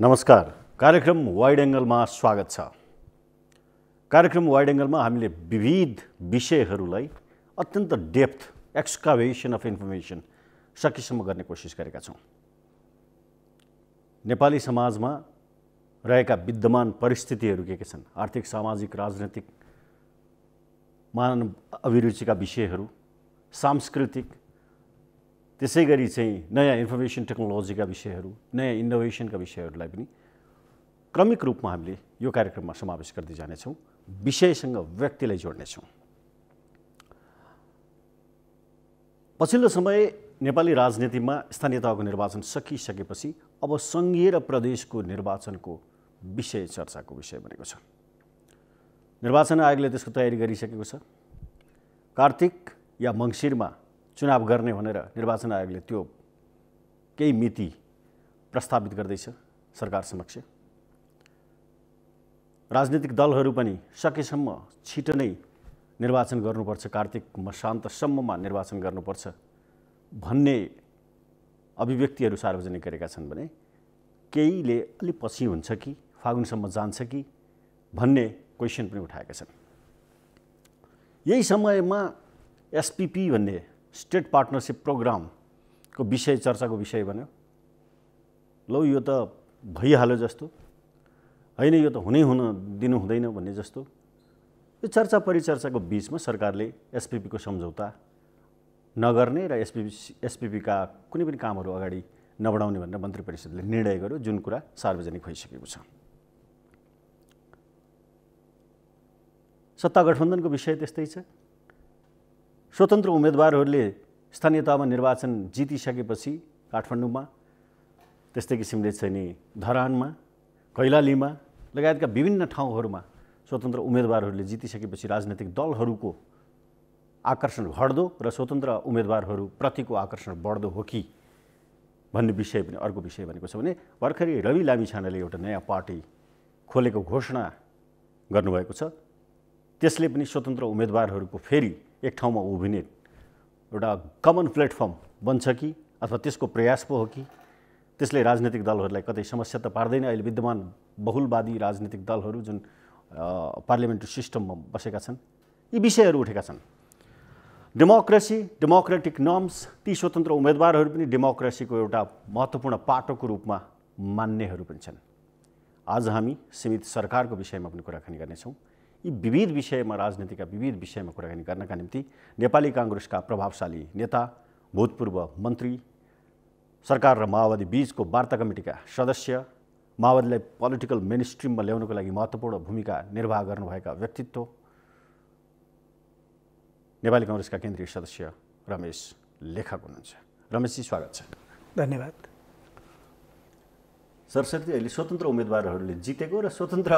नमस्कार। कार्यक्रम वाइड एंगलमा स्वागत छ। कार्यक्रम वाइड एंगलमा हामीले विविध विषयहरूलाई अत्यन्त डेप्थ एक्सकाभेसन अफ इन्फर्मेसन सकेसम्म गर्ने कोसिस गरेका छौँ। नेपाली समाजमा रहेका विद्यमान परिस्थितिहरू के छन्, आर्थिक, सामाजिक, राजनीतिक, मानव अभिरुचिका विषयहरू, सांस्कृतिक, त्यसैगरी चाहिँ नयाँ इन्फर्मेसन टेक्नोलोजीका विषयहरू, नयाँ इनोभेसनका विषयहरूलाई पनि क्रमिक रूपमा हामीले यो कार्यक्रममा समावेश गर्दै जानेछौँ। विषयसँग व्यक्तिलाई जोड्नेछौँ। पछिल्लो समय नेपाली राजनीतिमा स्थानीय तहको निर्वाचन सकिसकेपछि अब सङ्घीय र प्रदेशको निर्वाचनको विषय चर्चाको विषय बनेको छ। निर्वाचन आयोगले त्यसको तयारी गरिसकेको छ। कार्तिक या मङ्सिरमा चुनाव गर्ने भनेर निर्वाचन आयोगले त्यो केही मिति प्रस्तावित गर्दैछ सरकार समक्ष। राजनीतिक दलहरू पनि सकेसम्म छिटो नै निर्वाचन गर्नुपर्छ, कार्तिक मसान्तसम्ममा निर्वाचन गर्नुपर्छ भन्ने अभिव्यक्तिहरू सार्वजनिक गरेका छन् भने केहीले अलि पछि हुन्छ कि फागुनसम्म जान्छ कि भन्ने क्वेसन पनि उठाएका छन्। यही समयमा एसपीपी भन्ने स्टेट पार्टनरसिप प्रोग्रामको विषय चर्चाको विषय बन्यो। लौ यो त भइहाल्यो जस्तो, होइन यो त हुनै हुन दिनु हुँदैन भन्ने जस्तो यो चर्चा परिचर्चाको बिचमा सरकारले एसपीपीको सम्झौता नगर्ने र एसपीपीका कुनै पनि कामहरू अगाडि नबढाउने भनेर मन्त्री परिषदले निर्णय गर्यो, जुन कुरा सार्वजनिक भइसकेको छ। सत्ता गठबन्धनको विषय त्यस्तै छ। स्वतन्त्र उम्मेदवारहरूले स्थानीय तहमा निर्वाचन जितिसकेपछि काठमाडौँमा, त्यस्तै किसिमले चाहिँ नि धरानमा, कैलालीमा लगायतका विभिन्न ठाउँहरूमा स्वतन्त्र उम्मेदवारहरूले जितिसकेपछि राजनैतिक दलहरूको आकर्षण घट्दो र स्वतन्त्र उम्मेदवारहरूप्रतिको आकर्षण बढ्दो हो कि भन्ने विषय पनि अर्को विषय भनेको छ भने भर्खरै रवि लामिछानेले एउटा नयाँ पार्टी खोलेको घोषणा गर्नुभएको छ। त्यसले पनि स्वतन्त्र उम्मेदवारहरूको फेरि एक ठाउँमा उभिने एउटा कमन प्लेटफर्म बन्छ कि अथवा त्यसको प्रयास पो हो कि त्यसले राजनीतिक दलहरूलाई कतै समस्या त पार्दैन। अहिले विद्यमान बहुलवादी राजनीतिक दलहरू जुन पार्लियामेन्ट्री सिस्टममा बसेका छन्, यी विषयहरू उठेका छन्। डेमोक्रेसी, डेमोक्रेटिक नर्म्स, ती स्वतन्त्र उम्मेदवारहरू पनि डेमोक्रेसीको एउटा महत्त्वपूर्ण पाटोको रूपमा मान्नेहरू पनि छन्। आज हामी सीमित सरकारको विषयमा पनि कुराकानी गर्नेछौँ। यी विविध विषयमा, राजनीतिका विविध विषयमा कुराकानी गर्नका निम्ति नेपाली काङ्ग्रेसका प्रभावशाली नेता, भूतपूर्व मन्त्री, सरकार र माओवादी बीचको वार्ता कमिटीका सदस्य, माओवादीलाई पोलिटिकल मेनस्ट्रिममा ल्याउनको लागि महत्त्वपूर्ण भूमिका निर्वाह गर्नुभएका व्यक्तित्व, नेपाली काङ्ग्रेसका केन्द्रीय सदस्य रमेश लेखक हुनुहुन्छ। रमेशजी, स्वागत छ। धन्यवाद। सरसर्ती अहिले स्वतन्त्र उम्मेदवारहरूले जितेको र स्वतन्त्र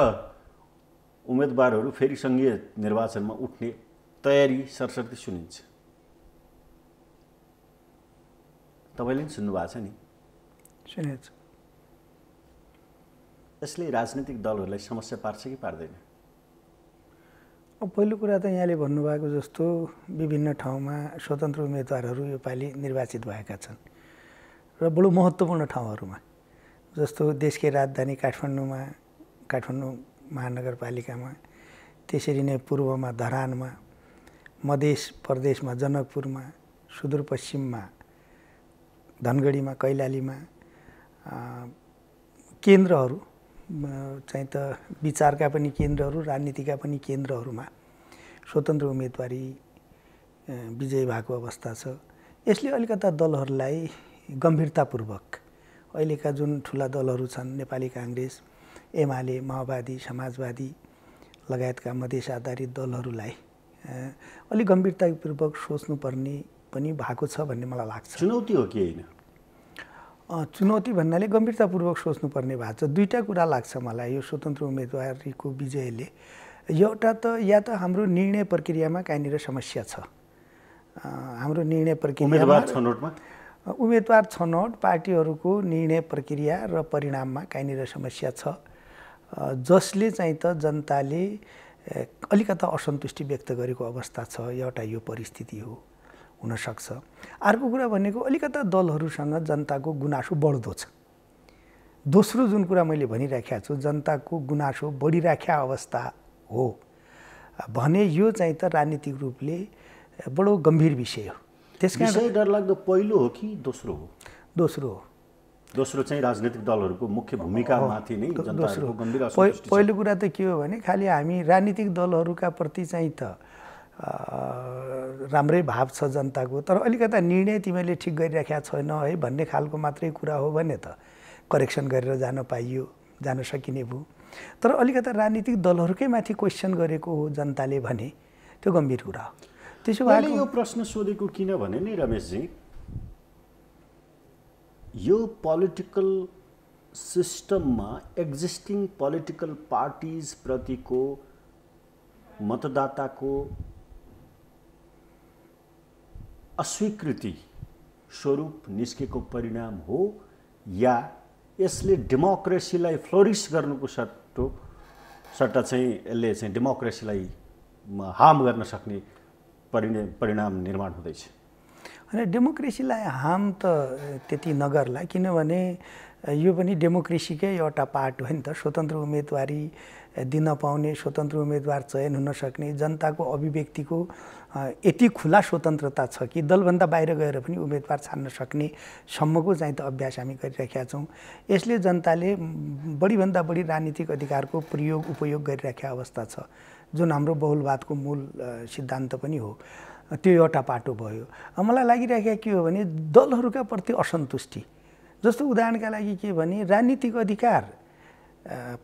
उम्मेदवारहरू फेरि सङ्घीय निर्वाचनमा उठ्ने तयारी सरसर्ती सुनिन्छ। तपाईँले पनि सुन्नुभएको छ नि? सुनेको छु। यसले राजनीतिक दलहरूलाई समस्या पार्छ कि पार्दैन? अब पहिलो कुरा त यहाँले भन्नुभएको जस्तो विभिन्न ठाउँमा स्वतन्त्र उम्मेदवारहरू योपालि निर्वाचित भएका छन् र बडो महत्त्वपूर्ण ठाउँहरूमा, जस्तो देशकै राजधानी काठमाडौँमा, काठमाडौँ महानगरपालिकामा, त्यसरी नै पूर्वमा धरानमा, मध्य प्रदेशमा जनकपुरमा, सुदूरपश्चिममा धनगढीमा, कैलालीमा केन्द्रहरू चाहिँ त विचारका पनि केन्द्रहरू, राजनीतिका पनि केन्द्रहरूमा स्वतन्त्र उम्मेदवारी विजयी भएको अवस्था छ। यसले अलिकता दलहरूलाई गम्भीरतापूर्वक अहिलेका जुन ठुला दलहरू छन्, नेपाली काङ्ग्रेस, एमाले, माओवादी, समाजवादी लगायतका मधेस आधारित दलहरूलाई अलिक गम्भीरतापूर्वक सोच्नुपर्ने पनि भएको छ भन्ने मलाई लाग्छ। चुनौती हो कि होइन? चुनौती भन्नाले गम्भीरतापूर्वक सोच्नुपर्ने भएको छ। दुईवटा कुरा लाग्छ मलाई यो स्वतन्त्र उम्मेदवारीको विजयले। एउटा त या त हाम्रो निर्णय प्रक्रियामा कहीँनिर समस्या छ। हाम्रो निर्णय प्रक्रिया, उम्मेदवार छनौट, पार्टीहरूको निर्णय प्रक्रिया र परिणाममा कहीँनिर समस्या छ, जसले चाहिँ त जनताले अलिकता असन्तुष्टि व्यक्त गरेको अवस्था छ। एउटा यो परिस्थिति हो, हुनसक्छ। अर्को कुरा भनेको अलिकता दलहरूसँग जनताको गुनासो बढ्दो छ। दोस्रो जुन कुरा मैले भनिराखेको छु, जनताको गुनासो बढिराखेको अवस्था हो भने यो चाहिँ त राजनीतिक रूपले बडो गम्भीर विषय हो। त्यसकारण डरलाग्दो पहिलो हो कि दोस्रो हो? दोस्रो हो। दोस्रो चाहिँ राजनीतिक दलहरूको मुख्य भूमिकामाथि नै जनताहरूको गम्भीर असन्तुष्टि छ। पहिलो कुरा त के हो भने खालि हामी राजनीतिक दलहरूका प्रति चाहिँ त राम्रै भाव छ जनताको, तर अलिकता निर्णय तिमीले ठिक गरिराखेका छैन है भन्ने खालको मात्रै कुरा हो भने त करेक्सन गरेर जान पाइयो, जान सकिने भयो। तर अलिकता राजनीतिक दलहरूकै माथि क्वेसन गरेको हो जनताले भने त्यो गम्भीर कुरा हो। त्यसो भए यो प्रश्न सोधेको किन भने नि रमेशजी, यो पोलिटिकल सिस्टममा एक्जिस्टिङ पोलिटिकल पार्टिज प्रतिको मतदाताको अस्वीकृति स्वरूप निस्केको परिणाम हो या यसले डेमोक्रेसीलाई फ्लोरिस गर्नुको सट्टा चाहिँ यसले चाहिँ डेमोक्रेसीलाई हार्म गर्न सक्ने परिणाम निर्माण हुँदैछ? अनि डेमोक्रेसीलाई हार्म त त्यति नगर्ला, किनभने यो पनि डेमोक्रेसीकै एउटा पार्ट हो नि त। स्वतन्त्र उम्मेदवारी दिन पाउने, स्वतन्त्र उम्मेदवार चयन हुन सक्ने, जनताको अभिव्यक्तिको यति खुला स्वतन्त्रता छ कि दलभन्दा बाहिर गएर पनि उम्मेदवार छान्न सक्ने सम्मको चाहिँ त अभ्यास हामी गरिराखेका छौँ। यसले जनताले बढीभन्दा बढी राजनीतिक अधिकारको उपयोग गरिराखेका अवस्था छ, जुन हाम्रो बहुलवादको मूल सिद्धान्त पनि हो। त्यो एउटा पाटो भयो। मलाई लागिरहेको के हो भने दलहरूका प्रति असन्तुष्टि, जस्तो उदाहरणका लागि के भने राजनीतिक अधिकार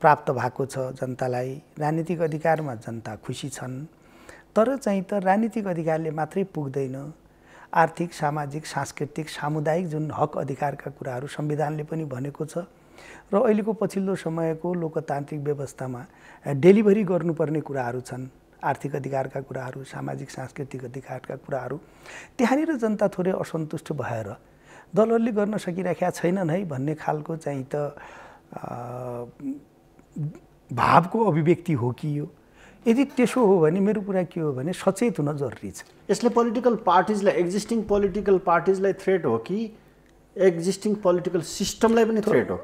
प्राप्त भएको छ जनतालाई, राजनीतिक अधिकारमा जनता खुसी छन्, तर चाहिँ त राजनीतिक अधिकारले मात्रै पुग्दैन। आर्थिक, सामाजिक, सांस्कृतिक, सामुदायिक जुन हक अधिकारका कुराहरू संविधानले पनि भनेको छ र अहिलेको पछिल्लो समयको लोकतान्त्रिक व्यवस्थामा डेलिभरी गर्नुपर्ने कुराहरू छन्। आर्थिक अधिकारका कुराहरू, सामाजिक सांस्कृतिक अधिकारका कुराहरू, त्यहाँनिर जनता थोरै असन्तुष्ट भएर दलहरूले गर्न सकिरहेका छैनन् है भन्ने खालको चाहिँ त भावको अभिव्यक्ति हो कि यो? यदि त्यसो हो भने मेरो कुरा के हो भने सचेत हुन जरुरी छ। यसले पोलिटिकल पार्टिजलाई, एक्जिस्टिङ पोलिटिकल पार्टिजलाई थ्रेट हो कि एक्जिस्टिङ पोलिटिकल सिस्टमलाई पनि थ्रेट हो?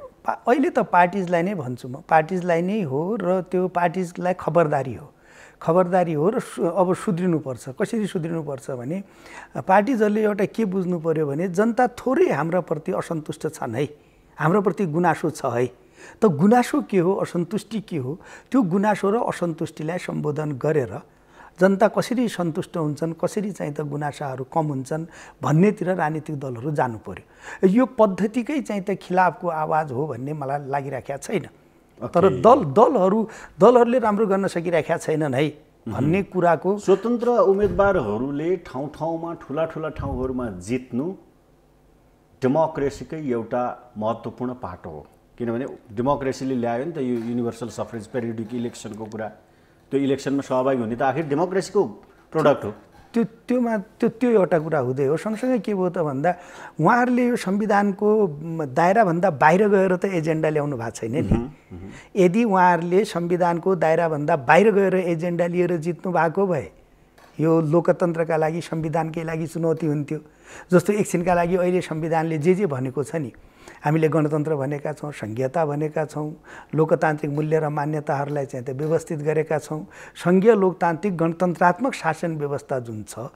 अहिले त पार्टिजलाई नै भन्छु म, पार्टिजलाई नै हो र त्यो पार्टिजलाई खबरदारी हो र अब सुध्रिनुपर्छ। कसरी सुध्रिनुपर्छ भने पार्टिजहरूले एउटा के बुझ्नु पर्यो भने जनता थोरै हाम्रा प्रति असन्तुष्ट छन् है, हाम्रो प्रति गुनासो छ है, त गुनासो के हो, असन्तुष्टि के हो, त्यो गुनासो र असन्तुष्टिलाई सम्बोधन गरेर जनता कसरी सन्तुष्ट हुन्छन्, कसरी चाहिँ त गुनासाहरू कम हुन्छन् भन्नेतिर राजनीतिक दलहरू जानु पर्यो। यो पद्धतिकै चाहिँ त खिलाफको आवाज हो भन्ने मलाई लागिराखेको छैन। तर दलहरूले राम्रो गर्न सकिरहेका छैनन् है भन्ने कुराको, स्वतन्त्र उम्मेदवारहरूले ठाउँ ठाउँमा ठुला ठुला ठाउँहरूमा जित्नु डेमोक्रेसीकै एउटा महत्त्वपूर्ण पाटो हो। किनभने डेमोक्रेसीले ल्यायो नि त यो युनिभर्सल सफ्रेज पेरियोडिक इलेक्सनको कुरा। त्यो इलेक्सनमा सहभागी हुने त आखिर डेमोक्रेसीको प्रोडक्ट हो। त्यो एउटा कुरा हुँदै हो। सँगसँगै के भयो त भन्दा उहाँहरूले यो संविधानको दायराभन्दा बाहिर गएर त एजेन्डा ल्याउनु भएको छैन नि। यदि उहाँहरूले संविधानको दायराभन्दा बाहिर गएर एजेन्डा लिएर जित्नु भएको भए यो लोकतन्त्रका लागि, संविधानकै लागि चुनौती हुन्थ्यो। जस्तो एकछिनका लागि अहिले संविधानले जे भनेको छ नि, हामीले गणतन्त्र भनेका छौँ, संघीयता भनेका छौँ, लोकतान्त्रिक मूल्य र मान्यताहरूलाई चाहिँ त व्यवस्थित गरेका छौँ। सङ्घीय लोकतान्त्रिक गणतन्त्रात्मक शासन व्यवस्था जुन छ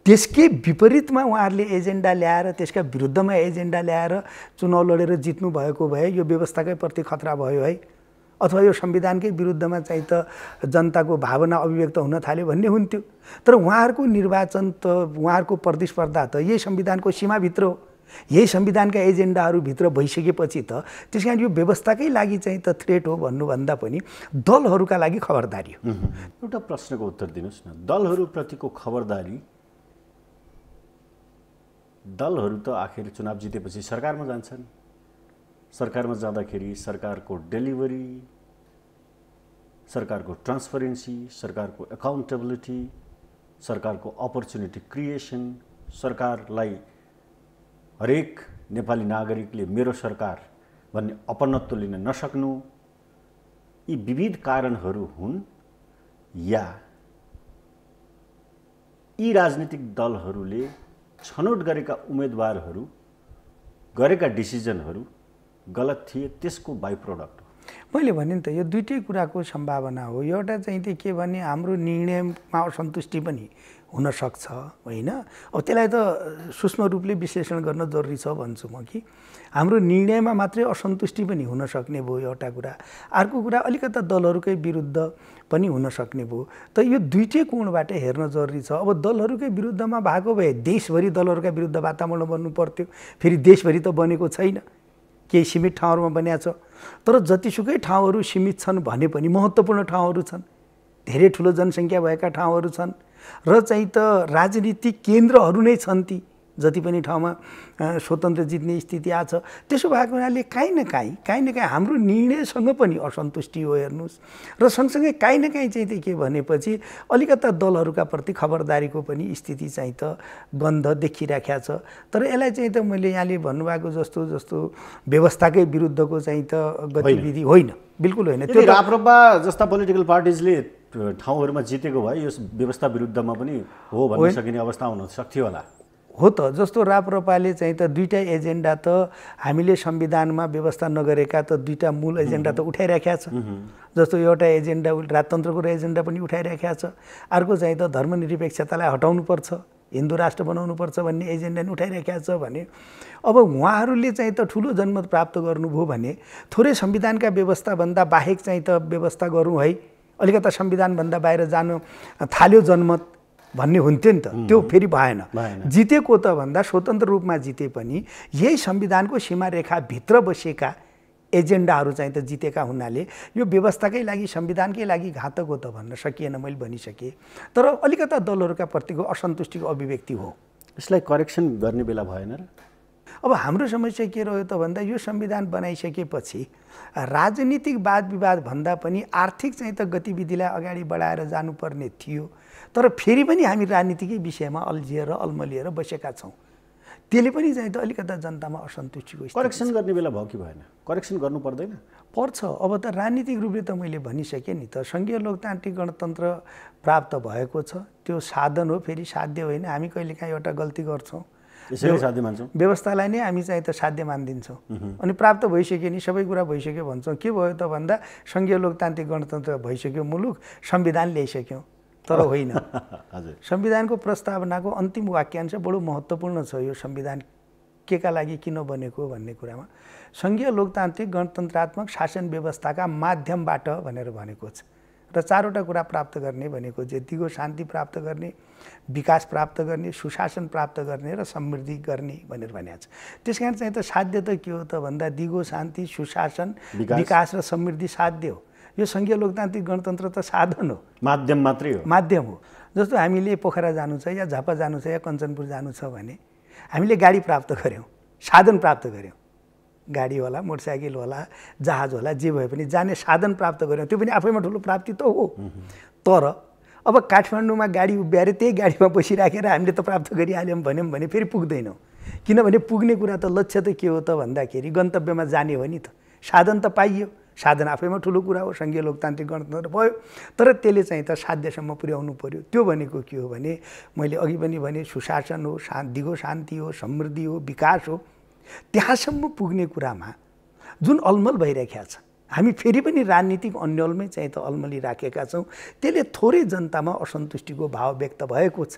त्यसकै विपरीतमा उहाँहरूले एजेन्डा ल्याएर, त्यसका विरुद्धमा एजेन्डा ल्याएर चुनाव लडेर जित्नु भएको भए यो व्यवस्थाकै प्रति खतरा भयो है, अथवा यो संविधानकै विरुद्धमा चाहिँ त जनताको भावना अभिव्यक्त हुन थाल्यो भन्ने हुन्थ्यो। तर उहाँहरूको निर्वाचन त, उहाँहरूको प्रतिस्पर्धा त यही संविधानको सीमाभित्र हो, यही संविधानका एजेन्डाहरूभित्र भइसकेपछि त त्यस कारण यो व्यवस्थाकै लागि चाहिँ त थ्रेट हो भन्नुभन्दा पनि दलहरूका लागि खबरदारी हो। एउटा प्रश्नको उत्तर दिनुहोस् न, दलहरूप्रतिको खबरदारी, दलहरू त आखिर चुनाव जितेपछि सरकारमा जान्छन्, सरकारमा जाँदाखेरि सरकारको डेलिभरी, सरकारको ट्रान्सपरेन्सी, सरकारको एकाउन्टेबिलिटी, सरकारको अपर्च्युनिटी क्रिएसन, सरकारलाई हरेक नेपाली नागरिकले मेरो सरकार भन्ने अपनत्व लिन नसक्नु, यी विविध कारणहरू हुन् या यी राजनीतिक दलहरूले छनौट गरेका उम्मेदवारहरू गरेका डिसिजनहरू गलत थिए त्यसको बाइ प्रोडक्ट हो। मैले भने नि त यो दुईटै कुराको सम्भावना हो। एउटा चाहिँ त्यो के भने हाम्रो निर्णयमा असन्तुष्टि पनि हुनसक्छ होइन। अब त्यसलाई त सूक्ष्म रूपले विश्लेषण गर्न जरुरी छ भन्छु म कि हाम्रो निर्णयमा मात्रै असन्तुष्टि पनि हुनसक्ने भयो एउटा कुरा। अर्को कुरा अलिकता दलहरूकै विरुद्ध पनि हुनसक्ने भयो। त यो दुईटै कोणबाट हेर्न जरुरी छ। अब दलहरूकै विरुद्धमा भएको भए देशभरि दलहरूका विरुद्ध वातावरण बन्नु पर्थ्यो। फेरि देशभरि त बनेको छैन, केही सीमित ठाउँहरूमा बनिएको छ। तर जतिसुकै ठाउँहरू सीमित छन् भने पनि महत्त्वपूर्ण ठाउँहरू छन्, धेरै ठुलो जनसङ्ख्या भएका ठाउँहरू छन् र चाहिँ त राजनीतिक केन्द्रहरू नै छन् ती जति पनि ठाउँमा स्वतन्त्र जित्ने स्थिति आछ। त्यसो भएको हुनाले काहीँ न काहीँ हाम्रो निर्णयसँग पनि असन्तुष्टि हो हेर्नुहोस्। र सँगसँगै काहीँ न काहीँ चाहिँ के भनेपछि अलिकता दलहरूका प्रति खबरदारीको पनि स्थिति चाहिँ त गन्ध देखिराखेको छ। तर यसलाई चाहिँ त मैले यहाँले भन्नुभएको जस्तो व्यवस्थाकै विरुद्धको चाहिँ त गतिविधि होइन, बिल्कुल होइन। त्यो राप्रपा जस्ता पोलिटिकल पार्टिजले ठाउँहरूमा जितेको भए यो व्यवस्था विरुद्धमा पनि हो भन्न सकिने अवस्था हुन सक्थ्यो होला। हो त, जस्तो राप्रपाले चाहिँ त दुईटा एजेन्डा त हामीले संविधानमा व्यवस्था नगरेका त दुईटा मूल एजेन्डा त उठाइराखेका छ। जस्तो एउटा एजेन्डा राजतन्त्रको एजेन्डा पनि उठाइराखेका छ, अर्को चाहिँ त धर्मनिरपेक्षतालाई हटाउनुपर्छ, हिन्दू राष्ट्र बनाउनुपर्छ भन्ने एजेन्डा नि उठाइराखेका छ भने अब उहाँहरूले चाहिँ त ठुलो जनमत प्राप्त गर्नुभयो भने थोरै संविधानका व्यवस्थाभन्दा बाहेक चाहिँ त व्यवस्था गरौँ है, अलिकता संविधानभन्दा बाहिर जानु थाल्यो जनमत भन्ने हुन्थ्यो नि त। त्यो फेरि भएन। जितेको त भन्दा स्वतन्त्र रूपमा जिते पनि यही संविधानको सीमारेखाभित्र बसेका एजेन्डाहरू चाहिँ त जितेका हुनाले यो व्यवस्थाकै लागि संविधानकै लागि घातक हो त भन्न सकिएन, मैले भनिसकेँ। तर अलिकता दलहरूका प्रतिको असन्तुष्टिको अभिव्यक्ति हो। यसलाई करेक्सन गर्ने बेला भएन र? अब हाम्रो समस्या के रह्यो त भन्दा यो संविधान बनाइसकेपछि राजनीतिक वाद विवाद भन्दा पनि आर्थिक चाहिँ त गतिविधिलाई अगाडि बढाएर जानुपर्ने थियो। तर फेरि पनि हामी राजनीतिकै विषयमा अल्झिएर अल्मलिएर बसेका छौँ। त्यसले पनि चाहिँ त अलिकता जनतामा असन्तुष्टिको करेक्सन गर्ने बेला भयो कि भएन? करेक्सन गर्नु पर्दैन? पर्छ। अब त राजनीतिक रूपले त मैले भनिसकेँ नि त, सङ्घीय लोकतान्त्रिक गणतन्त्र प्राप्त भएको छ, त्यो साधन हो, फेरि साध्य होइन। हामी कहिलेकाहीँ एउटा गल्ती गर्छौँ, यसरी साध्य मान्छौँ, व्यवस्थालाई नै हामी चाहिँ त साध्य मानिदिन्छौँ अनि प्राप्त भइसक्यो नि सबै कुरा भइसक्यो भन्छौँ। के भयो त भन्दा सङ्घीय लोकतान्त्रिक गणतन्त्र भइसक्यो, मुलुक संविधान ल्याइसक्यौँ, तर होइन। संविधानको प्रस्तावनाको अन्तिम वाक्यांश बडो महत्त्वपूर्ण छ। यो संविधान के का लागि किन बनेको भन्ने कुरामा सङ्घीय लोकतान्त्रिक गणतन्त्रात्मक शासन व्यवस्थाका माध्यमबाट भनेर भनेको छ र चारवटा कुरा प्राप्त गर्ने भनेको चाहिँ दिगो शान्ति प्राप्त गर्ने, विकास प्राप्त गर्ने, सुशासन प्राप्त गर्ने र समृद्धि गर्ने भनेर भनेको छ। त्यस कारण चाहिँ त साध्य त के हो त भन्दा दिगो शान्ति, सुशासन, विकास र समृद्धि साध्य हो। यो सङ्घीय लोकतान्त्रिक गणतन्त्र त साधन हो, माध्यम मात्रै हो, माध्यम हो। जस्तो हामीले पोखरा जानु छ या झापा जानु छ या कञ्चनपुर जानु छ भने हामीले गाडी प्राप्त गऱ्यौँ, साधन प्राप्त गऱ्यौँ, गाडी होला, मोटरसाइकल होला, जहाज होला, जे भए पनि जाने साधन प्राप्त गऱ्यौँ, त्यो पनि आफैमा ठुलो प्राप्ति त हो। तर अब काठमाडौँमा गाडी उभ्याएर त्यही गाडीमा बसिराखेर हामीले त प्राप्त गरिहाल्यौँ भन्यौँ भने फेरि पुग्दैनौँ। किनभने पुग्ने कुरा त लक्ष्य त के हो त भन्दाखेरि गन्तव्यमा जाने हो नि त। साधन त पाइयो, साधन आफैमा ठुलो कुरा हो, सङ्घीय लोकतान्त्रिक गणतन्त्र भयो, तर त्यसले चाहिँ त साध्यसम्म पुर्याउनु पर्यो। त्यो भनेको के हो भने मैले अघि पनि भने सुशासन हो, दिगो शान्ति हो, समृद्धि हो, विकास हो। त्यहाँसम्म पुग्ने कुरामा जुन अलमल भइरहेको छ, हामी फेरि पनि राजनीतिक अन्यलमै चाहिँ त अलमली राखेका छौँ। त्यसले थोरै जनतामा असन्तुष्टिको भाव व्यक्त भएको छ।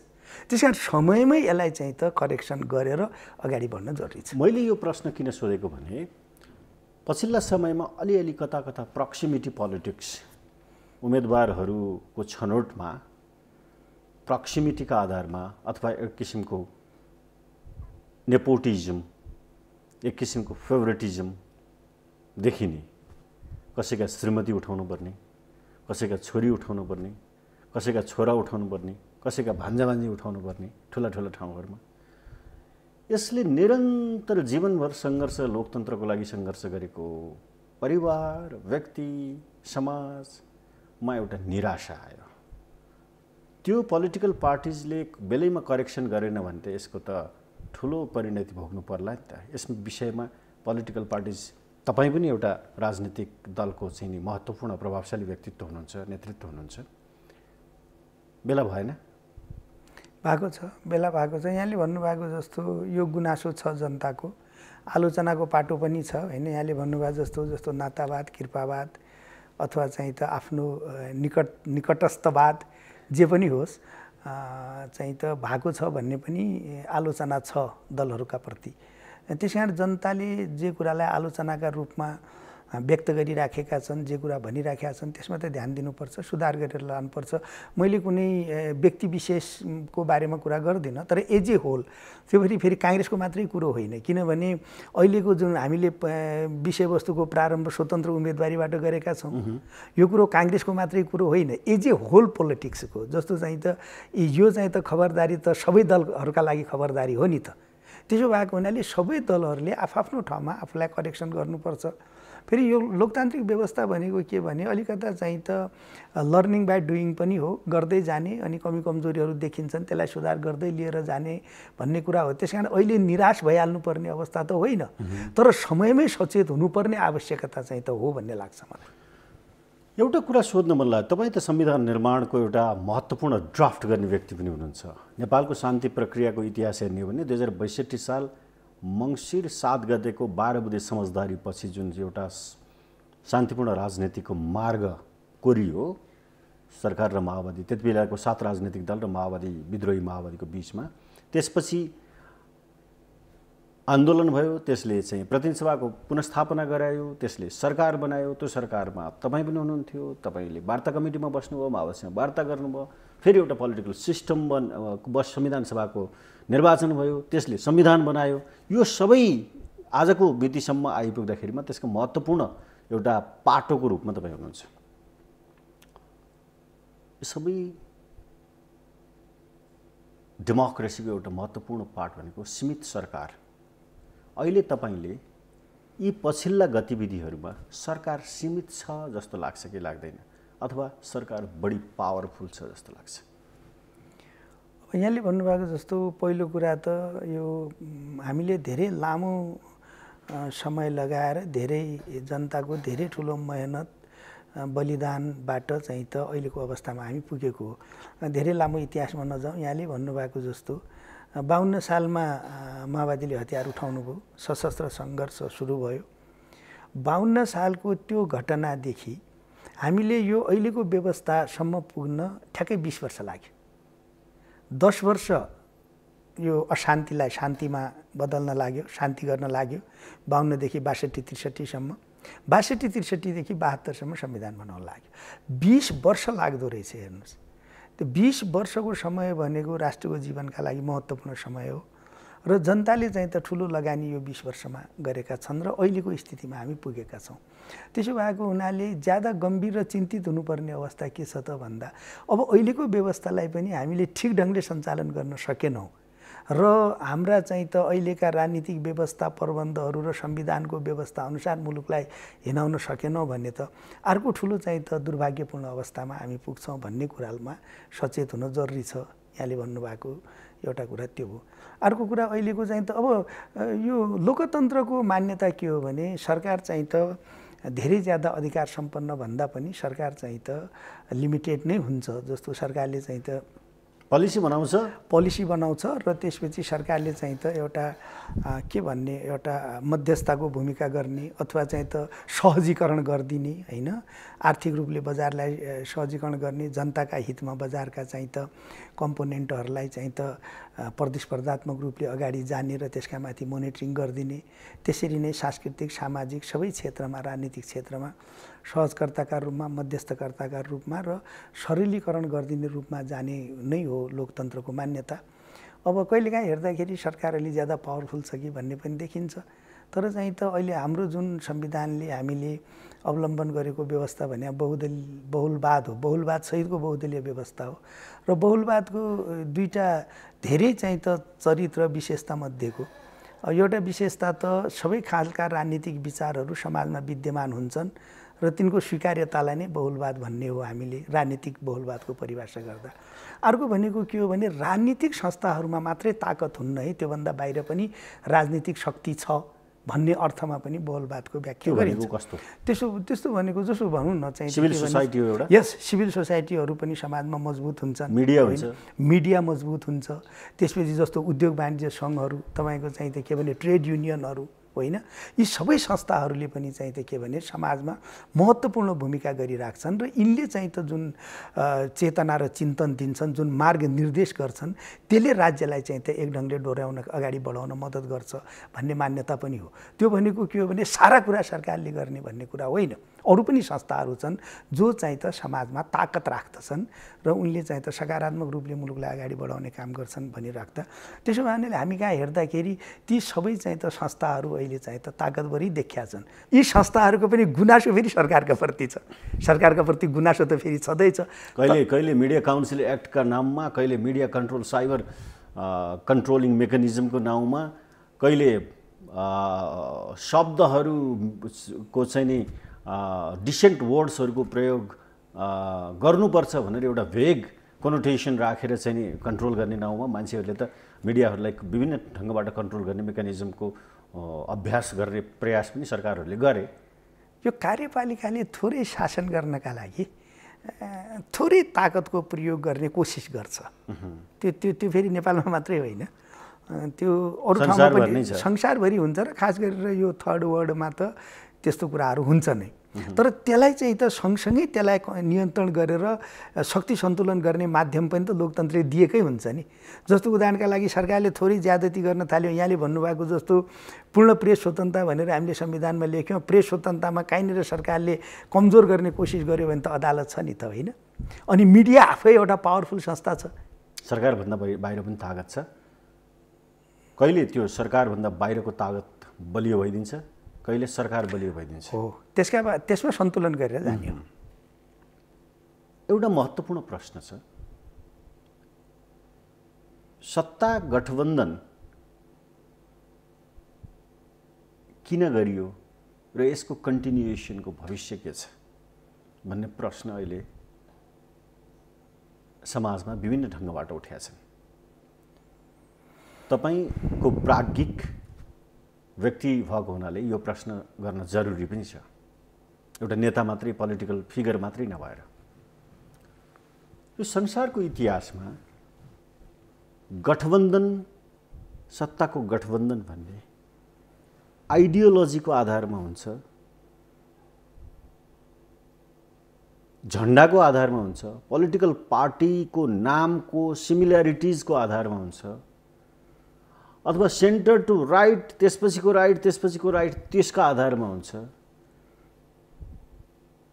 त्यस कारण समयमै यसलाई चाहिँ त करेक्सन गरेर अगाडि बढ्न जरुरी छ। मैले यो प्रश्न किन सोधेको भने पछिल्ला समयमा अलिअलि कता कता प्रक्सिमिटी पोलिटिक्स, उम्मेदवारहरूको छनौटमा प्रक्सिमिटीका आधारमा अथवा एक किसिमको नेपोटिजम, एक किसिमको फेभरेटिजम देखिने। कसैका श्रीमती उठाउनु पर्ने, कसैका छोरी उठाउनु पर्ने, कसैका छोरा उठाउनु पर्ने, कसैका भान्जाभान्जी उठाउनु पर्ने ठुला ठुला ठाउँहरूमा। यसले निरन्तर जीवनभर सङ्घर्ष, लोकतन्त्रको लागि सङ्घर्ष गरेको परिवार, व्यक्ति, समाजमा एउटा निराशा आयो। त्यो पोलिटिकल पार्टिजले बेलैमा करेक्सन गरेन भने त यसको त ठुलो परिणति भोग्नु पर्ला नि त। यस विषयमा पोलिटिकल पार्टिज, तपाईँ पनि एउटा राजनीतिक दलको चाहिँ नि महत्त्वपूर्ण प्रभावशाली व्यक्तित्व हुनुहुन्छ, नेतृत्व हुनुहुन्छ, बेला भएन? भएको छ, बेला भएको छ। यहाँले भन्नुभएको जस्तो यो गुनासो छ जनताको। आलोचनाको पाटो पनि छ होइन। यहाँले भन्नुभयो जस्तो नातावाद, कृपावाद अथवा चाहिँ त आफ्नो निकटस्थवाद जे पनि होस् चाहिँ त भएको छ भन्ने पनि आलोचना छ दलहरूका प्रति। त्यसकारण जनताले जे कुरालाई आलोचनाका रूपमा व्यक्त गरिराखेका छन्, जे कुरा भनिराखेका छन् त्यसमा त ध्यान दिनुपर्छ, सुधार गरेर लानुपर्छ। मैले कुनै व्यक्ति विशेषको बारेमा कुरा गर्दिनँ, तर एज ए होल त्यो फेरि काङ्ग्रेसको मात्रै कुरो होइन। किनभने अहिलेको जुन हामीले विषयवस्तुको प्रारम्भ स्वतन्त्र उम्मेदवारीबाट गरेका छौँ, यो कुरो काङ्ग्रेसको मात्रै कुरो होइन, एज ए होल पोलिटिक्सको। जस्तो चाहिँ त यो चाहिँ त खबरदारी त सबै दलहरूका लागि खबरदारी हो नि त। त्यसो भएको हुनाले सबै दलहरूले आफ्नो ठाउँमा आफूलाई करेक्सन गर्नुपर्छ। फेरि यो लोकतान्त्रिक व्यवस्था भनेको के भने अलिकता चाहिँ त लर्निङ बाई डुइङ पनि हो, गर्दै जाने अनि कमी कमजोरीहरू देखिन्छन् त्यसलाई सुधार गर्दै लिएर जाने भन्ने कुरा हो। त्यस कारण अहिले निराश भइहाल्नुपर्ने अवस्था त होइन, तर समयमै सचेत हुनुपर्ने आवश्यकता चाहिँ त हो भन्ने लाग्छ मलाई। एउटा कुरा सोध्न मन लाग्यो, तपाईँ त संविधान निर्माणको एउटा महत्त्वपूर्ण ड्राफ्ट गर्ने व्यक्ति पनि हुनुहुन्छ। नेपालको शान्ति प्रक्रियाको इतिहास हेर्ने हो भने 2062 साल मङ्सिर 7 गतेको 12 बुधे समझदारी पछि जुन एउटा शान्तिपूर्ण राजनीतिको मार्ग कोरियो सरकार र माओवादी, त्यति बेलाको 7 राजनीतिक दल र माओवादी विद्रोही माओवादीको बिचमा, त्यसपछि आन्दोलन भयो, त्यसले चाहिँ प्रतिनिधि सभाको पुनर्स्थापना गरायो, त्यसले सरकार बनायो। त्यो सरकारमा तपाईँ पनि हुनुहुन्थ्यो, तपाईँले वार्ता कमिटीमा बस्नुभयो, माओवादीसँग वार्ता गर्नुभयो, फेरि एउटा पोलिटिकल सिस्टम संविधान सभाको निर्वाचन भयो, त्यसले संविधान बनायो। यो सबै आजको मितिसम्म आइपुग्दाखेरिमा त्यसको महत्त्वपूर्ण एउटा पाटोको रूपमा तपाईँ हुनुहुन्छ। यो सबै डेमोक्रेसीको एउटा महत्त्वपूर्ण पार्ट भनेको सीमित सरकार। अहिले तपाईँले यी पछिल्ला गतिविधिहरूमा सरकार सीमित छ जस्तो लाग्छ कि लाग्दैन, अथवा सरकार बढी पावरफुल छ जस्तो लाग्छ? यहाँले भन्नुभएको जस्तो पहिलो कुरा त यो हामीले धेरै लामो समय लगाएर धेरै जनताको धेरै ठुलो मेहनत बलिदानबाट चाहिँ त अहिलेको अवस्थामा हामी पुगेको हो। धेरै लामो इतिहासमा नजाउँ, यहाँले भन्नुभएको जस्तो 52 सालमा माओवादीले हतियार उठाउनुभयो, सशस्त्र सङ्घर्ष सुरु भयो। 52 सालको त्यो घटनादेखि हामीले यो अहिलेको व्यवस्थासम्म पुग्न ठ्याक्कै 20 वर्ष लाग्यो। 10 वर्ष यो अशान्तिलाई शान्तिमा बदल्न लाग्यो, शान्ति गर्न लाग्यो। 52 देखि 62-63 सम्म, 62-63 देखि 72 सम्म संविधान बनाउन लाग्यो। 20 वर्ष लाग्दो रहेछ हेर्नुहोस्। त्यो 20 वर्षको समय भनेको राष्ट्रको जीवनका लागि महत्त्वपूर्ण समय हो र जनताले चाहिँ त ठुलो लगानी यो 20 वर्षमा गरेका छन् र अहिलेको स्थितिमा हामी पुगेका छौँ। त्यसो भएको हुनाले ज्यादा गम्भीर र चिन्तित हुनुपर्ने अवस्था के छ त भन्दा अब अहिलेको व्यवस्थालाई पनि हामीले ठिक ढङ्गले सञ्चालन गर्न सकेनौँ र हाम्रा चाहिँ त अहिलेका राजनीतिक व्यवस्था प्रबन्धहरू र संविधानको व्यवस्था अनुसार मुलुकलाई हिँडाउन सकेनौँ भने त अर्को ठुलो चाहिँ त दुर्भाग्यपूर्ण अवस्थामा हामी पुग्छौँ भन्ने कुरामा सचेत हुन जरुरी छ। यहाँले भन्नुभएको एउटा कुरा त्यो हो। अर्को कुरा अहिलेको चाहिँ त अब यो लोकतन्त्रको मान्यता के हो भने सरकार चाहिँ त धेरै ज्यादा अधिकार सम्पन्न भन्दा पनि सरकार चाहिँ त लिमिटेड नै हुन्छ। जस्तो सरकारले चाहिँ त पोलिसी बनाउँछ र त्यसपछि सरकारले चाहिँ त एउटा के भन्ने एउटा मध्यस्थताको भूमिका गर्ने अथवा चाहिँ त सहजीकरण गरिदिने होइन, आर्थिक रूपले बजारलाई सहजीकरण गर्ने, जनताका हितमा बजारका चाहिँ त कम्पोनेन्टहरूलाई चाहिँ त प्रतिस्पर्धात्मक रूपले अगाडि जाने र त्यसका माथि मोनिटरिङ गरिदिने, त्यसरी नै सांस्कृतिक सामाजिक सबै क्षेत्रमा राजनीतिक क्षेत्रमा सहजकर्ताका रूपमा मध्यस्थकर्ताका रूपमा र सरलीकरण गरिदिने रूपमा जाने नै हो लोकतन्त्रको मान्यता। अब कहिलेकाहीँ हेर्दाखेरि सरकार अलि ज्यादा पावरफुल छ कि भन्ने पनि देखिन्छ, तर चाहिँ त अहिले हाम्रो जुन संविधानले हामीले अवलम्बन गरेको व्यवस्था भने बहुलवाद हो, बहुलवाद सहितको बहुदलीय व्यवस्था हो र बहुलवादको दुईटा धेरै चाहिँ त चरित्र विशेषता मध्येको एउटा विशेषता त सबै खालका राजनीतिक विचारहरू समाजमा विद्यमान हुन्छन् र तिनको स्वीकार्यतालाई नै बहुलवाद भन्ने हो हामीले राजनीतिक बहुलवादको परिभाषा गर्दा। अर्को भनेको के हो भने राजनीतिक संस्थाहरूमा मात्रै ताकत हुन्न है, त्योभन्दा बाहिर पनि राजनीतिक शक्ति छ भन्ने अर्थमा पनि बहुलवादको व्याख्या गरिन्छ। त्यस्तो भनेको जसो भनौँ न चाहिँ सिभिल सोसाइटी हो एउटा। यस, सिभिल सोसाइटीहरू पनि समाजमा मजबुत हुन्छन्, मिडिया मजबुत हुन्छ। त्यसपछि जस्तो उद्योग वाणिज्य सङ्घहरू, तपाईँको चाहिँ के भने ट्रेड युनियनहरू होइन। यी सबै संस्थाहरूले पनि चाहिँ त के भने समाजमा महत्त्वपूर्ण भूमिका गरिराख्छन् र यिनले चाहिँ त जुन चेतना र चिन्तन दिन्छन्, जुन मार्ग निर्देश गर्छन्, त्यसले राज्यलाई चाहिँ त एक ढङ्गले डोर्याउन अगाडि बढाउन मद्दत गर्छ भन्ने मान्यता पनि हो। त्यो भनेको के हो भने सारा कुरा सरकारले गर्ने भन्ने कुरा होइन। अरू पनि संस्थाहरू छन् जो चाहिँ त समाजमा ताकत राख्दछन् र उनले चाहिँ त सकारात्मक रूपले मुलुकलाई अगाडि बढाउने काम गर्छन् भनिराख्दा, त्यसो भएनाले हामी कहाँ हेर्दाखेरि ती सबै चाहिँ त संस्थाहरू अहिले चाहिँ त ताकतवरी देखिया छन्। यी संस्थाहरूको पनि गुनासो फेरि सरकारका प्रति छ। सरकारका प्रति गुनासो त फेरि छँदैछ। कहिले मिडिया काउन्सिल एक्टका नाममा, कहिले मिडिया कन्ट्रोल साइबर कन्ट्रोलिङ मेकानिजमको नाउँमा, कहिले शब्दहरूको चाहिँ नि डिसेन्ट वर्ड्सहरूको प्रयोग गर्नुपर्छ भनेर एउटा भेग कोनोटेसन राखेर चाहिँ नि कन्ट्रोल गर्ने नाउँमा मान्छेहरूले त मिडियाहरूलाई विभिन्न ढङ्गबाट कन्ट्रोल गर्ने मेकानिजमको अभ्यास गर्ने प्रयास पनि सरकारहरूले गरे। यो कार्यपालिकाले थोरै शासन गर्नका लागि थोरै ताकतको प्रयोग गर्ने कोसिस गर्छ। त्यो फेरि नेपालमा मात्रै होइन, त्यो अरू ठाउँमा पनि संसारभरि हुन्छ र खास गरेर यो थर्ड वर्ल्डमा त त्यस्तो कुराहरू हुन्छ नै। तर त्यसलाई चाहिँ त सँगसँगै त्यसलाई नियन्त्रण गरेर शक्ति सन्तुलन गर्ने माध्यम पनि त लोकतन्त्रले दिएकै हुन्छ नि। जस्तो उदाहरणका लागि सरकारले थोरै ज्यादती गर्न थाल्यो, यहाँले भन्नुभएको जस्तो पूर्ण प्रेस स्वतन्त्रता भनेर हामीले संविधानमा लेख्यौँ, प्रेस स्वतन्त्रतामा कहीँनिर सरकारले कमजोर गर्ने कोसिस गर्यो भने त अदालत छ नि त, होइन? अनि मिडिया आफै एउटा पावरफुल संस्था छ। सरकारभन्दा बाहिर पनि ताकत छ। कहिले त्यो सरकारभन्दा बाहिरको ताकत बलियो भइदिन्छ, कहिले सरकार बलियो भइदिन्छ। हो, त्यसमा सन्तुलन गरेर जाने हो। एउटा महत्त्वपूर्ण प्रश्न छ, सत्ता गठबन्धन किन गरियो र यसको कन्टिन्युएसनको भविष्य के छ भन्ने प्रश्न अहिले समाजमा विभिन्न ढङ्गबाट उठेका छन्। तपाईको प्राज्ञिक व्यक्ति भएको हुनाले यो प्रश्न गर्न जरुरी पनि छ, एउटा नेता मात्रै, पोलिटिकल फिगर मात्रै नभएर। यो संसारको इतिहासमा गठबन्धन, सत्ताको गठबन्धन भन्ने आइडियोलोजीको आधारमा हुन्छ, झन्डाको आधारमा हुन्छ, पोलिटिकल पार्टीको नामको सिमिल्यारिटिजको आधारमा हुन्छ, अथवा सेन्टर टु राइट, त्यसपछिको राइट, त्यसपछिको राइट, त्यसका आधारमा हुन्छ,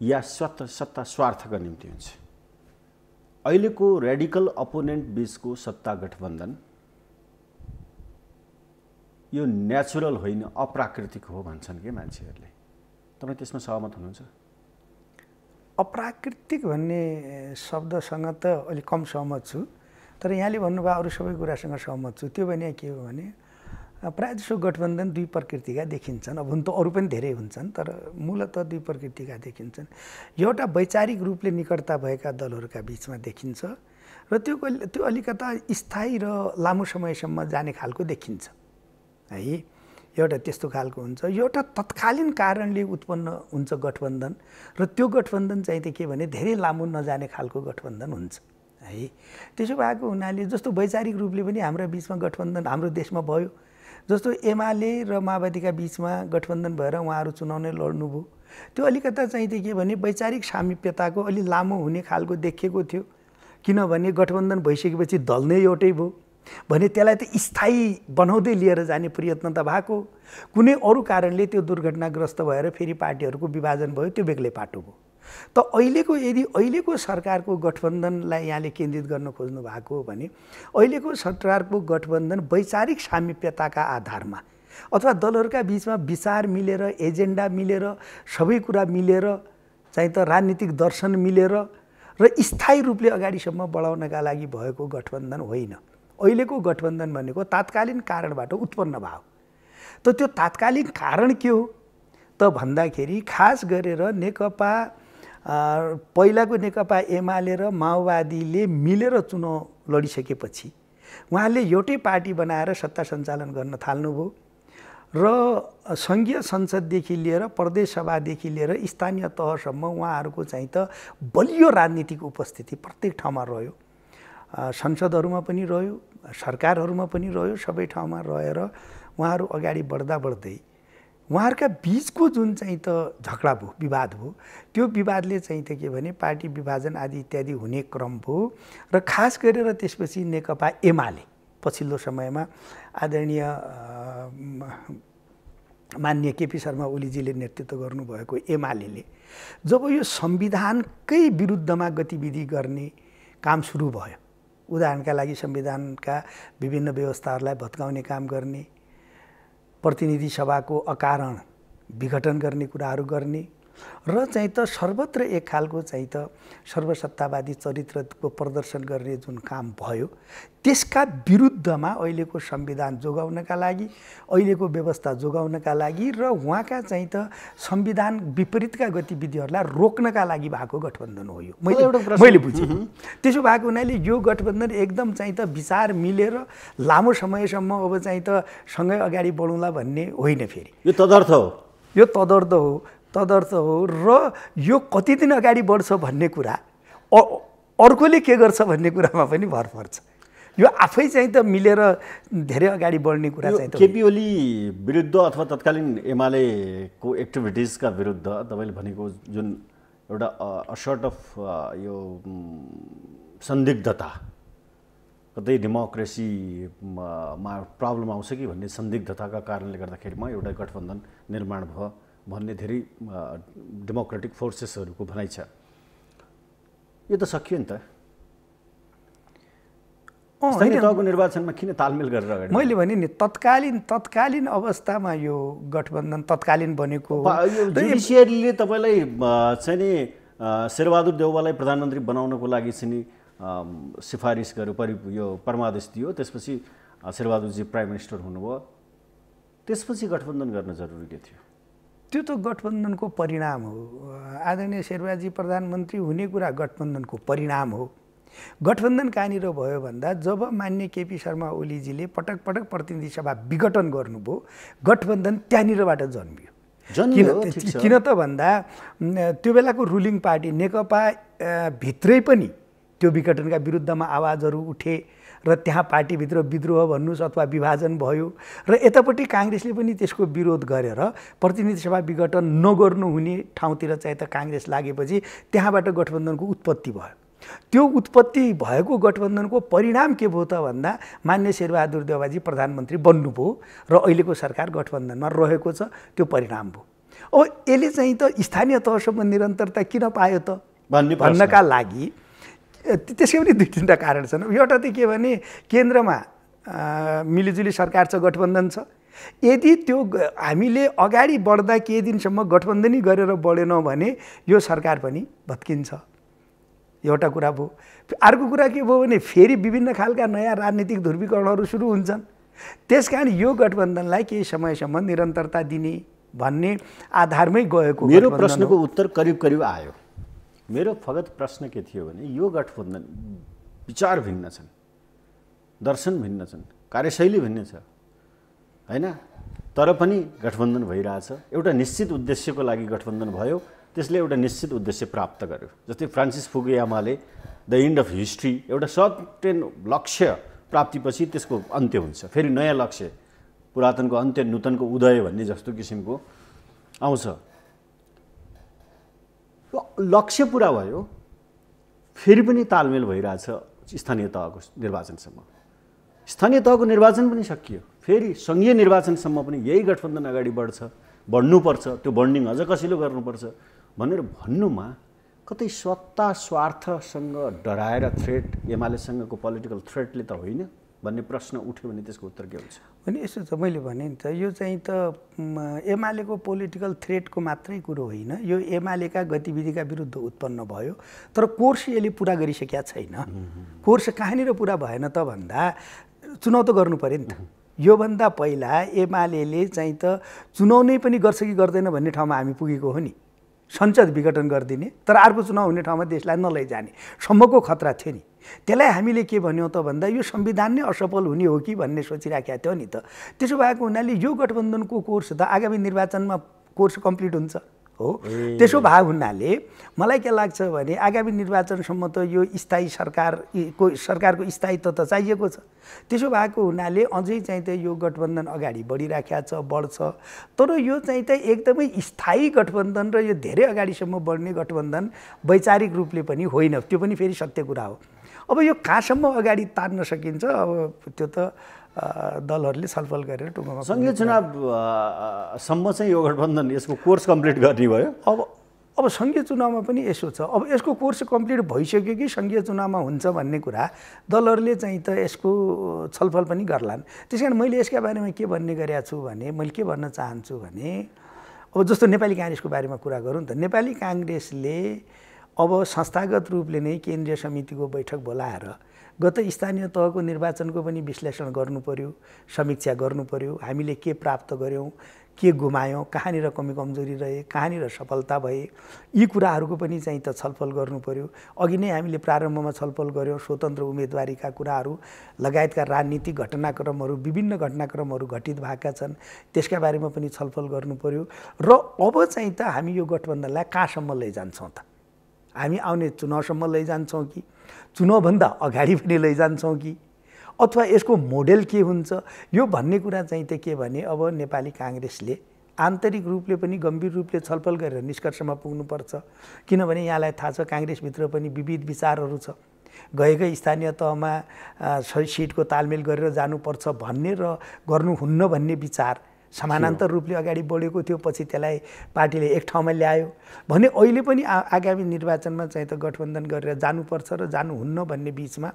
या सत्ता स्वार्थका निम्ति हुन्छ। अहिलेको रेडिकल अपोनेन्ट बीचको सत्ता गठबन्धन यो नेचुरल होइन, अप्राकृतिक हो भन्छन् के मान्छेहरूले। तपाईँ त्यसमा सहमत हुनुहुन्छ? अप्राकृतिक भन्ने शब्दसँग त अलिक कम सहमत छु, तर यहाँले भन्नुभयो अरू सबै कुरासँग सहमत छु। त्यो भने के हो भने प्रायःजसो गठबन्धन दुई प्रकृतिका देखिन्छन्। अब हुन त अरू पनि धेरै हुन्छन्, तर मूलतः दुई प्रकृतिका देखिन्छन्। एउटा वैचारिक रूपले निकटता भएका दलहरूका बिचमा देखिन्छ र त्यो अलिकता स्थायी र लामो समयसम्म जाने खालको देखिन्छ है, एउटा त्यस्तो खालको हुन्छ। एउटा तत्कालीन कारणले उत्पन्न हुन्छ गठबन्धन, र त्यो गठबन्धन चाहिँ त के भने धेरै लामो नजाने खालको गठबन्धन हुन्छ है। त्यसो भएको हुनाले जस्तो वैचारिक रूपले पनि हाम्रा बिचमा गठबन्धन हाम्रो देशमा भयो, जस्तो एमाले र माओवादीका बिचमा गठबन्धन भएर उहाँहरू चुनाव नै लड्नुभयो। त्यो अलिकता चाहिँ के भने वैचारिक सामिप्यताको अलि लामो हुने खालको देखिएको थियो, किनभने गठबन्धन भइसकेपछि दल नै एउटै भयो भने त्यसलाई त स्थायी बनाउँदै लिएर जाने प्रयत्न त भएको। कुनै अरू कारणले त्यो दुर्घटनाग्रस्त भएर फेरि पार्टीहरूको विभाजन भयो, त्यो बेग्लै पाटो भयो। त अहिलेको सरकारको गठबन्धनलाई यहाँले केन्द्रित गर्न खोज्नु भएको हो भने अहिलेको सरकारको गठबन्धन वैचारिक सामिप्यताका आधारमा अथवा दलहरूका बिचमा विचार मिलेर, एजेन्डा मिलेर, सबै कुरा मिलेर चाहिँ त राजनीतिक दर्शन मिलेर र स्थायी रूपले अगाडिसम्म बढाउनका लागि भएको गठबन्धन होइन। अहिलेको गठबन्धन भनेको तात्कालीन कारणबाट उत्पन्न भयो। त त्यो तात्कालिक कारण के हो त भन्दाखेरि खास गरेर नेकपा पहिलाको नेकपा एमाले र माओवादीले मिलेर चुनाव लडिसकेपछि उहाँले एउटै पार्टी बनाएर सत्ता सञ्चालन गर्न थाल्नुभयो र सङ्घीय संसददेखि लिएर प्रदेश सभादेखि लिएर स्थानीय तहसम्म उहाँहरूको चाहिँ त बलियो राजनीतिक उपस्थिति प्रत्येक ठाउँमा रह्यो। संसदहरूमा पनि रह्यो, सरकारहरूमा पनि रह्यो, सबै ठाउँमा रहेर उहाँहरू अगाडि बढ्दै उहाँहरूका बिचको जुन चाहिँ त झगडा भयो, विवाद भयो, त्यो विवादले चाहिँ त के भने पार्टी विभाजन आदि इत्यादि हुने क्रम भयो र खास गरेर त्यसपछि नेकपा एमाले पछिल्लो समयमा आदरणीय माननीय केपी शर्मा ओलीजीले नेतृत्व गर्नुभएको एमाले जब यो संविधानकै विरुद्धमा गतिविधि गर्ने काम सुरु भयो, उदाहरणका लागि संविधानका विभिन्न व्यवस्थाहरूलाई भत्काउने काम गर्ने, प्रतिनिधि सभाको अकारण विघटन गर्ने कुराहरू गर्ने र चाहिँ त सर्वत्र एक खालको चाहिँ त सर्वसत्तावादी चरित्रको प्रदर्शन गर्ने जुन काम भयो, त्यसका विरुद्धमा अहिलेको संविधान जोगाउनका लागि, अहिलेको व्यवस्था जोगाउनका लागि र उहाँका चाहिँ त संविधान विपरीतका गतिविधिहरूलाई रोक्नका लागि भएको गठबन्धन हो यो, मैले बुझेँ। त्यसो भएको हुनाले यो गठबन्धन एकदम चाहिँ त विचार मिलेर लामो समयसम्म अब चाहिँ त सँगै अगाडि बढौँला भन्ने होइन। फेरि यो तदर्थ हो, यो तदर्थ हो र यो कति दिन अगाडि बढ्छ भन्ने कुरा अर्कोले के गर्छ भन्ने कुरामा पनि भर पर्छ। यो आफै चाहिँ त मिलेर धेरै अगाडि बढ्ने कुरा चाहिँ त केपी ओली विरुद्ध अथवा तत्कालीन एमालेको एक्टिभिटिजका विरुद्ध तपाईँले भनेको जुन एउटा सर्ट अफ यो संदिग्धता, कतै डेमोक्रेसीमा प्रब्लम आउँछ कि भन्ने संदिग्धताका कारणले गर्दाखेरिमा एउटा गठबन्धन निर्माण भयो भन्ने धेरै डेमोक्रेटिक फोर्सेसहरूको भनाइ छ। यो त सकियो नि त, स्थानीय तहको निर्वाचनमा किन तालमेल गरेर अगाडि? मैले भने नि तत्कालीन अवस्थामा यो गठबन्धन तत्कालीन बनेको जुडिसियरीले तपाईँलाई चाहिँ नि शेरबहादुर देउवालाई प्रधानमन्त्री बनाउनको लागि चाहिँ नि सिफारिस गर्यो, यो परमादेश दियो, त्यसपछि शेरबहादुरजी प्राइम मिनिस्टर हुनुभयो, त्यसपछि गठबन्धन गर्न जरुरी के थियो? त्यो त गठबन्धनको परिणाम हो। आदरणीय शेरबहाजी प्रधानमन्त्री हुने कुरा गठबन्धनको परिणाम हो। गठबन्धन कहाँनिर भयो भन्दा जब माननीय केपी शर्मा ओलीजीले पटक पटक प्रतिनिधि सभा विघटन गर्नुभयो, गठबन्धन त्यहाँनिरबाट जन्मियो। किन त भन्दा त्यो बेलाको रुलिङ पार्टी नेकपा भित्रै पनि त्यो विघटनका विरुद्धमा आवाजहरू उठे र त्यहाँ पार्टीभित्र विद्रोह भन्नुहोस् अथवा विभाजन भयो र यतापट्टि काङ्ग्रेसले पनि त्यसको विरोध गरेर प्रतिनिधि सभा विघटन नगर्नु हुने ठाउँतिर चाहिँ त काङ्ग्रेस लागेपछि त्यहाँबाट गठबन्धनको उत्पत्ति भयो। त्यो उत्पत्ति भएको गठबन्धनको परिणाम के भयो त भन्दा मान्य शेरबहादुर देउवाजी प्रधानमन्त्री बन्नुभयो र अहिलेको सरकार गठबन्धनमा रहेको छ, त्यो परिणाम भयो। अब यसले चाहिँ त स्थानीय तहसम्म निरन्तरता किन पायो त भन्नका लागि त्यसकै पनि दुई तिनवटा कारण छन्। एउटा त के भने केन्द्रमा मिलिजुली सरकार छ, गठबन्धन छ। यदि त्यो हामीले अगाडि बढ्दा केही दिनसम्म गठबन्धनै गरेर बढेनौँ भने यो सरकार पनि भत्किन्छ, एउटा कुरा भयो। अर्को कुरा के भयो भने फेरि विभिन्न खालका नयाँ राजनीतिक ध्रुवीकरणहरू सुरु हुन्छन्। त्यसकारण यो गठबन्धनलाई केही समयसम्म निरन्तरता दिने भन्ने आधारमै गएको। मेरो प्रश्नको उत्तर करिब करिब आयो। मेरो फगत प्रश्न के थियो भने यो गठबन्धन विचार भिन्न छन्, दर्शन भिन्न छन्, कार्यशैली भिन्न छ हैन, तर पनि गठबन्धन भइरहेछ। एउटा निश्चित उद्देश्यको लागि गठबन्धन भयो, त्यसले एउटा निश्चित उद्देश्य प्राप्त गर्यो। जस्तै फ्रान्सिस फुकुयामाले द एन्ड अफ हिस्ट्री, एउटा सर्टेन लक्ष्य प्राप्तिपछि त्यसको अन्त्य हुन्छ, फेरि नयाँ लक्ष्य, पुरातनको अन्त्य नूतनको उदय भन्ने जस्तो किसिमको आउँछ। लक्ष्य पुरा भयो, फेरि पनि तालमेल भइरहेछ स्थानीय तहको निर्वाचनसम्म। स्थानीय तहको निर्वाचन पनि सकियो, फेरि सङ्घीय निर्वाचनसम्म पनि यही गठबन्धन अगाडि बढ्नुपर्छ, त्यो बन्डिङ अझ कसिलो गर्नुपर्छ भनेर भन्नुमा कतै सत्ता स्वार्थसँग डराएर थ्रेट, एमालेसँगको पोलिटिकल थ्रेटले त होइन भन्ने प्रश्न उठ्यो भने त्यसको उत्तर के हुन्छ? अनि यसो छ, मैले भने नि त यो चाहिँ त एमालेको पोलिटिकल थ्रेटको मात्रै कुरो होइन, यो एमालेका गतिविधिका विरुद्ध उत्पन्न भयो, तर कोर्स यसले पुरा गरिसकेका छैन। कोर्स कहाँनिर पुरा भएन त भन्दा चुनाव त गर्नु पर्यो नि त। योभन्दा पहिला एमाले चाहिँ त चुनाव नै पनि गर्छ कि गर्दैन भन्ने ठाउँमा हामी पुगेको हो नि। संसद विघटन गरिदिने तर अर्को चुनाव हुने ठाउँमा देशलाई नलैजाने सम्मको खतरा थियो नि। त्यसलाई हामीले के भन्यौँ त भन्दा यो संविधान नै असफल हुने हो कि भन्ने सोचिराखेका थियो नि त। त्यसो भएको हुनाले यो गठबन्धनको कोर्स त आगामी निर्वाचनमा कोर्स कम्प्लिट हुन्छ, हो। त्यसो भए हुनाले मलाई के लाग्छ भने आगामी निर्वाचनसम्म त यो स्थायी सरकारको स्थायित्व त चाहिएको छ। त्यसो भएको हुनाले अझै चाहिँ त यो गठबन्धन अगाडि बढिराखेको छ, बढ्छ। तर यो चाहिँ त एकदमै स्थायी गठबन्धन र यो धेरै अगाडिसम्म बढ्ने गठबन्धन वैचारिक रूपले पनि होइन, त्यो पनि फेरि सत्य कुरा हो। अब यो कहाँसम्म अगाडि तार्न सकिन्छ, अब त्यो त दलहरूले छलफल गरेर टुङ्गोमा। सङ्घीय चुनावसम्म चाहिँ यो गठबन्धन यसको कोर्स कम्प्लिट गर्ने भयो। अब सङ्घीय चुनावमा पनि यसो छ, अब यसको कोर्स कम्प्लिट भइसक्यो कि सङ्घीय चुनावमा हुन्छ भन्ने कुरा दलहरूले चाहिँ त यसको छलफल पनि गर्लान्। त्यस कारण मैले यसका बारेमा के भन्ने गरेको छु भने, मैले के भन्न चाहन्छु भने, अब जस्तो नेपाली काङ्ग्रेसको बारेमा कुरा गरौँ त, नेपाली काङ्ग्रेसले अब संस्थागत रूपले नै केन्द्रीय समितिको बैठक बोलाएर गत स्थानीय तहको निर्वाचनको पनि विश्लेषण गर्नु पर्यो, समीक्षा गर्नु पर्यो। हामीले के प्राप्त गऱ्यौँ, के गुमायौँ, कहाँनिर कमी कमजोरी रहे, कहाँनिर सफलता भए, यी कुराहरूको पनि चाहिँ त छलफल गर्नु पर्यो। अघि नै हामीले प्रारम्भमा छलफल गऱ्यौँ स्वतन्त्र उम्मेदवारीका कुराहरू लगायतका राजनीतिक घटनाक्रमहरू, विभिन्न घटनाक्रमहरू घटित भएका छन्, त्यसका बारेमा पनि छलफल गर्नु पर्यो। र अब चाहिँ त हामी यो गठबन्धनलाई कहाँसम्म लैजान्छौँ त? हामी आउने चुनावसम्म लैजान्छौँ कि चुनावभन्दा अगाडि पनि लैजान्छौँ कि, अथवा यसको मोडेल के हुन्छ, यो भन्ने कुरा चाहिँ त के भने अब नेपाली काङ्ग्रेसले आन्तरिक रूपले पनि गम्भीर रूपले छलफल गरेर निष्कर्षमा पुग्नुपर्छ। किनभने यहाँलाई थाहा छ काङ्ग्रेसभित्र पनि विविध विचारहरू छ। गएकै स्थानीय तहमा सिटको तालमेल गरेर जानुपर्छ भन्ने र गर्नुहुन्न भन्ने विचार समानान्तर रूपले अगाडि बढेको थियो, पछि त्यसलाई पार्टीले एक ठाउँमा ल्यायो भने अहिले पनि आगामी निर्वाचनमा चाहिँ त गठबन्धन गरेर जानुपर्छ र जानुहुन्न भन्ने बिचमा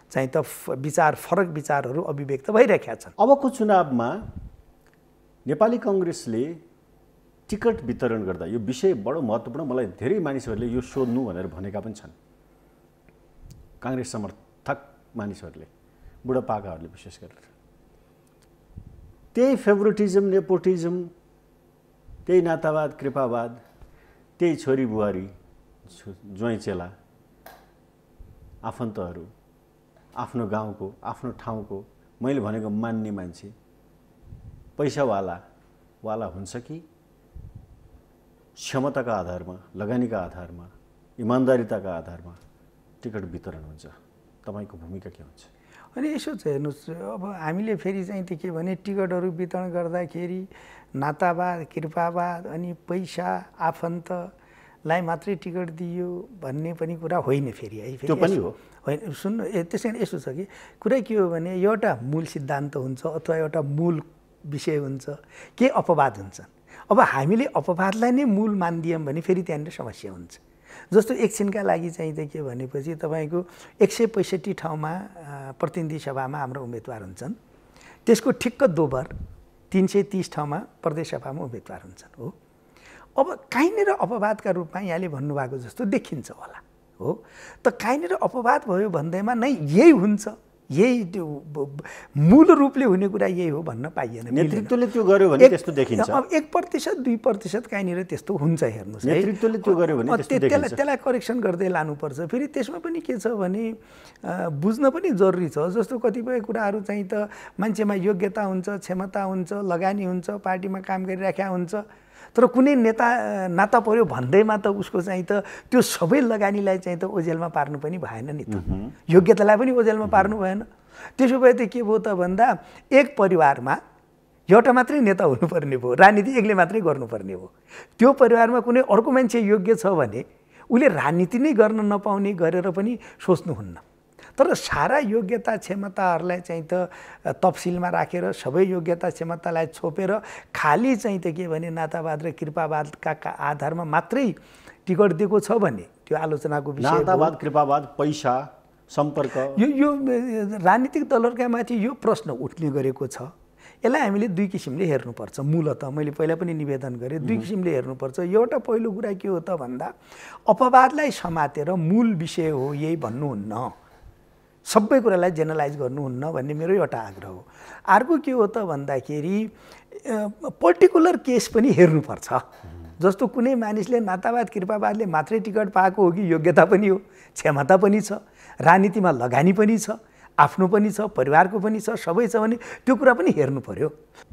चाहिँ त फरक विचारहरू अभिव्यक्त भइरहेका छन्। अबको चुनावमा नेपाली काङ्ग्रेसले टिकट वितरण गर्दा यो विषय बडो महत्त्वपूर्ण, मलाई धेरै मानिसहरूले यो सोध्नु भनेर भनेका पनि छन्। काङ्ग्रेस समर्थक मानिसहरूले, बुढापाकाहरूले विशेष गरेर त्यही फेभरेटिजम, नेपोटिजम, त्यही नातावाद, कृपावाद, त्यही छोरी बुहारी, ज्वाइँ चेला, आफन्तहरू, आफ्नो गाउँको, आफ्नो ठाउँको, मैले भनेको मान्ने मान्छे, पैसावाला हुन्छ कि क्षमताका आधारमा, लगानीका आधारमा, इमान्दारिताका आधारमा टिकट वितरण हुन्छ? तपाईँको भूमिका के हुन्छ? अनि यसो चाहिँ हेर्नुहोस्, अब हामीले फेरि चाहिँ त्यो के भने टिकटहरू वितरण गर्दाखेरि नातावाद, कृपावाद अनि पैसा, आफन्तलाई मात्रै टिकट दियो भन्ने पनि कुरा होइन फेरि है। त्यो पनि हो होइन, सुन्नु, त्यस कारण यसो छ कि कुरा के हो भने एउटा मूल सिद्धान्त हुन्छ अथवा एउटा मूल विषय हुन्छ, के अपवाद हुन्छन्। अब हामीले अपवादलाई नै मूल मानिदियौँ भने फेरि त्यहाँनिर समस्या हुन्छ। जस्तो एकछिनका लागि चाहिँ त के भनेपछि तपाईँको 165 ठाउँमा प्रतिनिधि सभामा हाम्रो उम्मेदवार हुन्छन्, त्यसको ठिक्क दोबर 330 ठाउँमा प्रदेश सभामा उम्मेदवार हुन्छन्। हो, अब काहीँनिर अपवादका रूपमा यहाँले भन्नुभएको जस्तो देखिन्छ होला। हो, त काहीँनिर अपवाद भयो भन्दैमा नै यही हुन्छ, यही मूल रूपले हुने कुरा यही हो भन्न पाइएन। नेतृत्वले त्यो गर्यो भने त्यस्तो देखिन्छ। अब 1% 2% काहीँनिर त्यस्तो हुन्छ, हेर्नुहोस् है। नेतृत्वले त्यो गर्यो भने त्यसलाई करेक्सन गर्दै लानुपर्छ। फेरि त्यसमा पनि के छ भने बुझ्न पनि जरुरी छ। जस्तो कतिपय कुराहरू चाहिँ त मान्छेमा योग्यता हुन्छ, क्षमता हुन्छ, लगानी हुन्छ, पार्टीमा काम गरिराखेका हुन्छ, तर कुनै नाता पर्यो भन्दैमा त उसको चाहिँ त त्यो सबै लगानीलाई चाहिँ त ओझेलमा पार्नु पनि भएन नि त, योग्यतालाई पनि ओझेलमा पार्नु भएन। त्यसो भए त के भयो त भन्दा एक परिवारमा एउटा मात्रै नेता हुनुपर्ने भयो, राजनीति एक्लै मात्रै गर्नुपर्ने भयो। त्यो परिवारमा कुनै अर्को मान्छे योग्य छ भने उसले राजनीति नै गर्न नपाउने गरेर पनि सोच्नुहुन्न। तर सारा योग्यता क्षमताहरूलाई चाहिँ त तफसिलमा राखेर सबै योग्यता क्षमतालाई छोपेर खाली चाहिँ त के भने नातावाद र कृपावादका आधारमा मात्रै टिकट दिएको छ भने त्यो आलोचनाको विषय। नातावाद, कृपावाद, पैसा, सम्पर्क, यो राजनीतिक दलहरूका माथि यो प्रश्न उठ्ने गरेको छ। यसलाई हामीले दुई किसिमले हेर्नुपर्छ। मूलतः मैले पहिला पनि निवेदन गरेँ, दुई किसिमले हेर्नुपर्छ। एउटा पहिलो कुरा के हो त भन्दा अपवादलाई समातेर मूल विषय हो यही भन्नुहुन्न, सबै कुरालाई जेनरलाइज गर्नुहुन्न भन्ने मेरो एउटा आग्रह हो। अर्को के हो त भन्दाखेरि पर्टिकुलर केस पनि हेर्नुपर्छ। जस्तो कुनै मानिसले नातावाद कृपावादले मात्रै टिकट पाएको हो कि योग्यता पनि हो, क्षमता पनि छ, राजनीतिमा लगानी पनि छ, आफ्नो पनि छ, परिवारको पनि छ, सबै छ भने त्यो कुरा पनि हेर्नु पर्यो।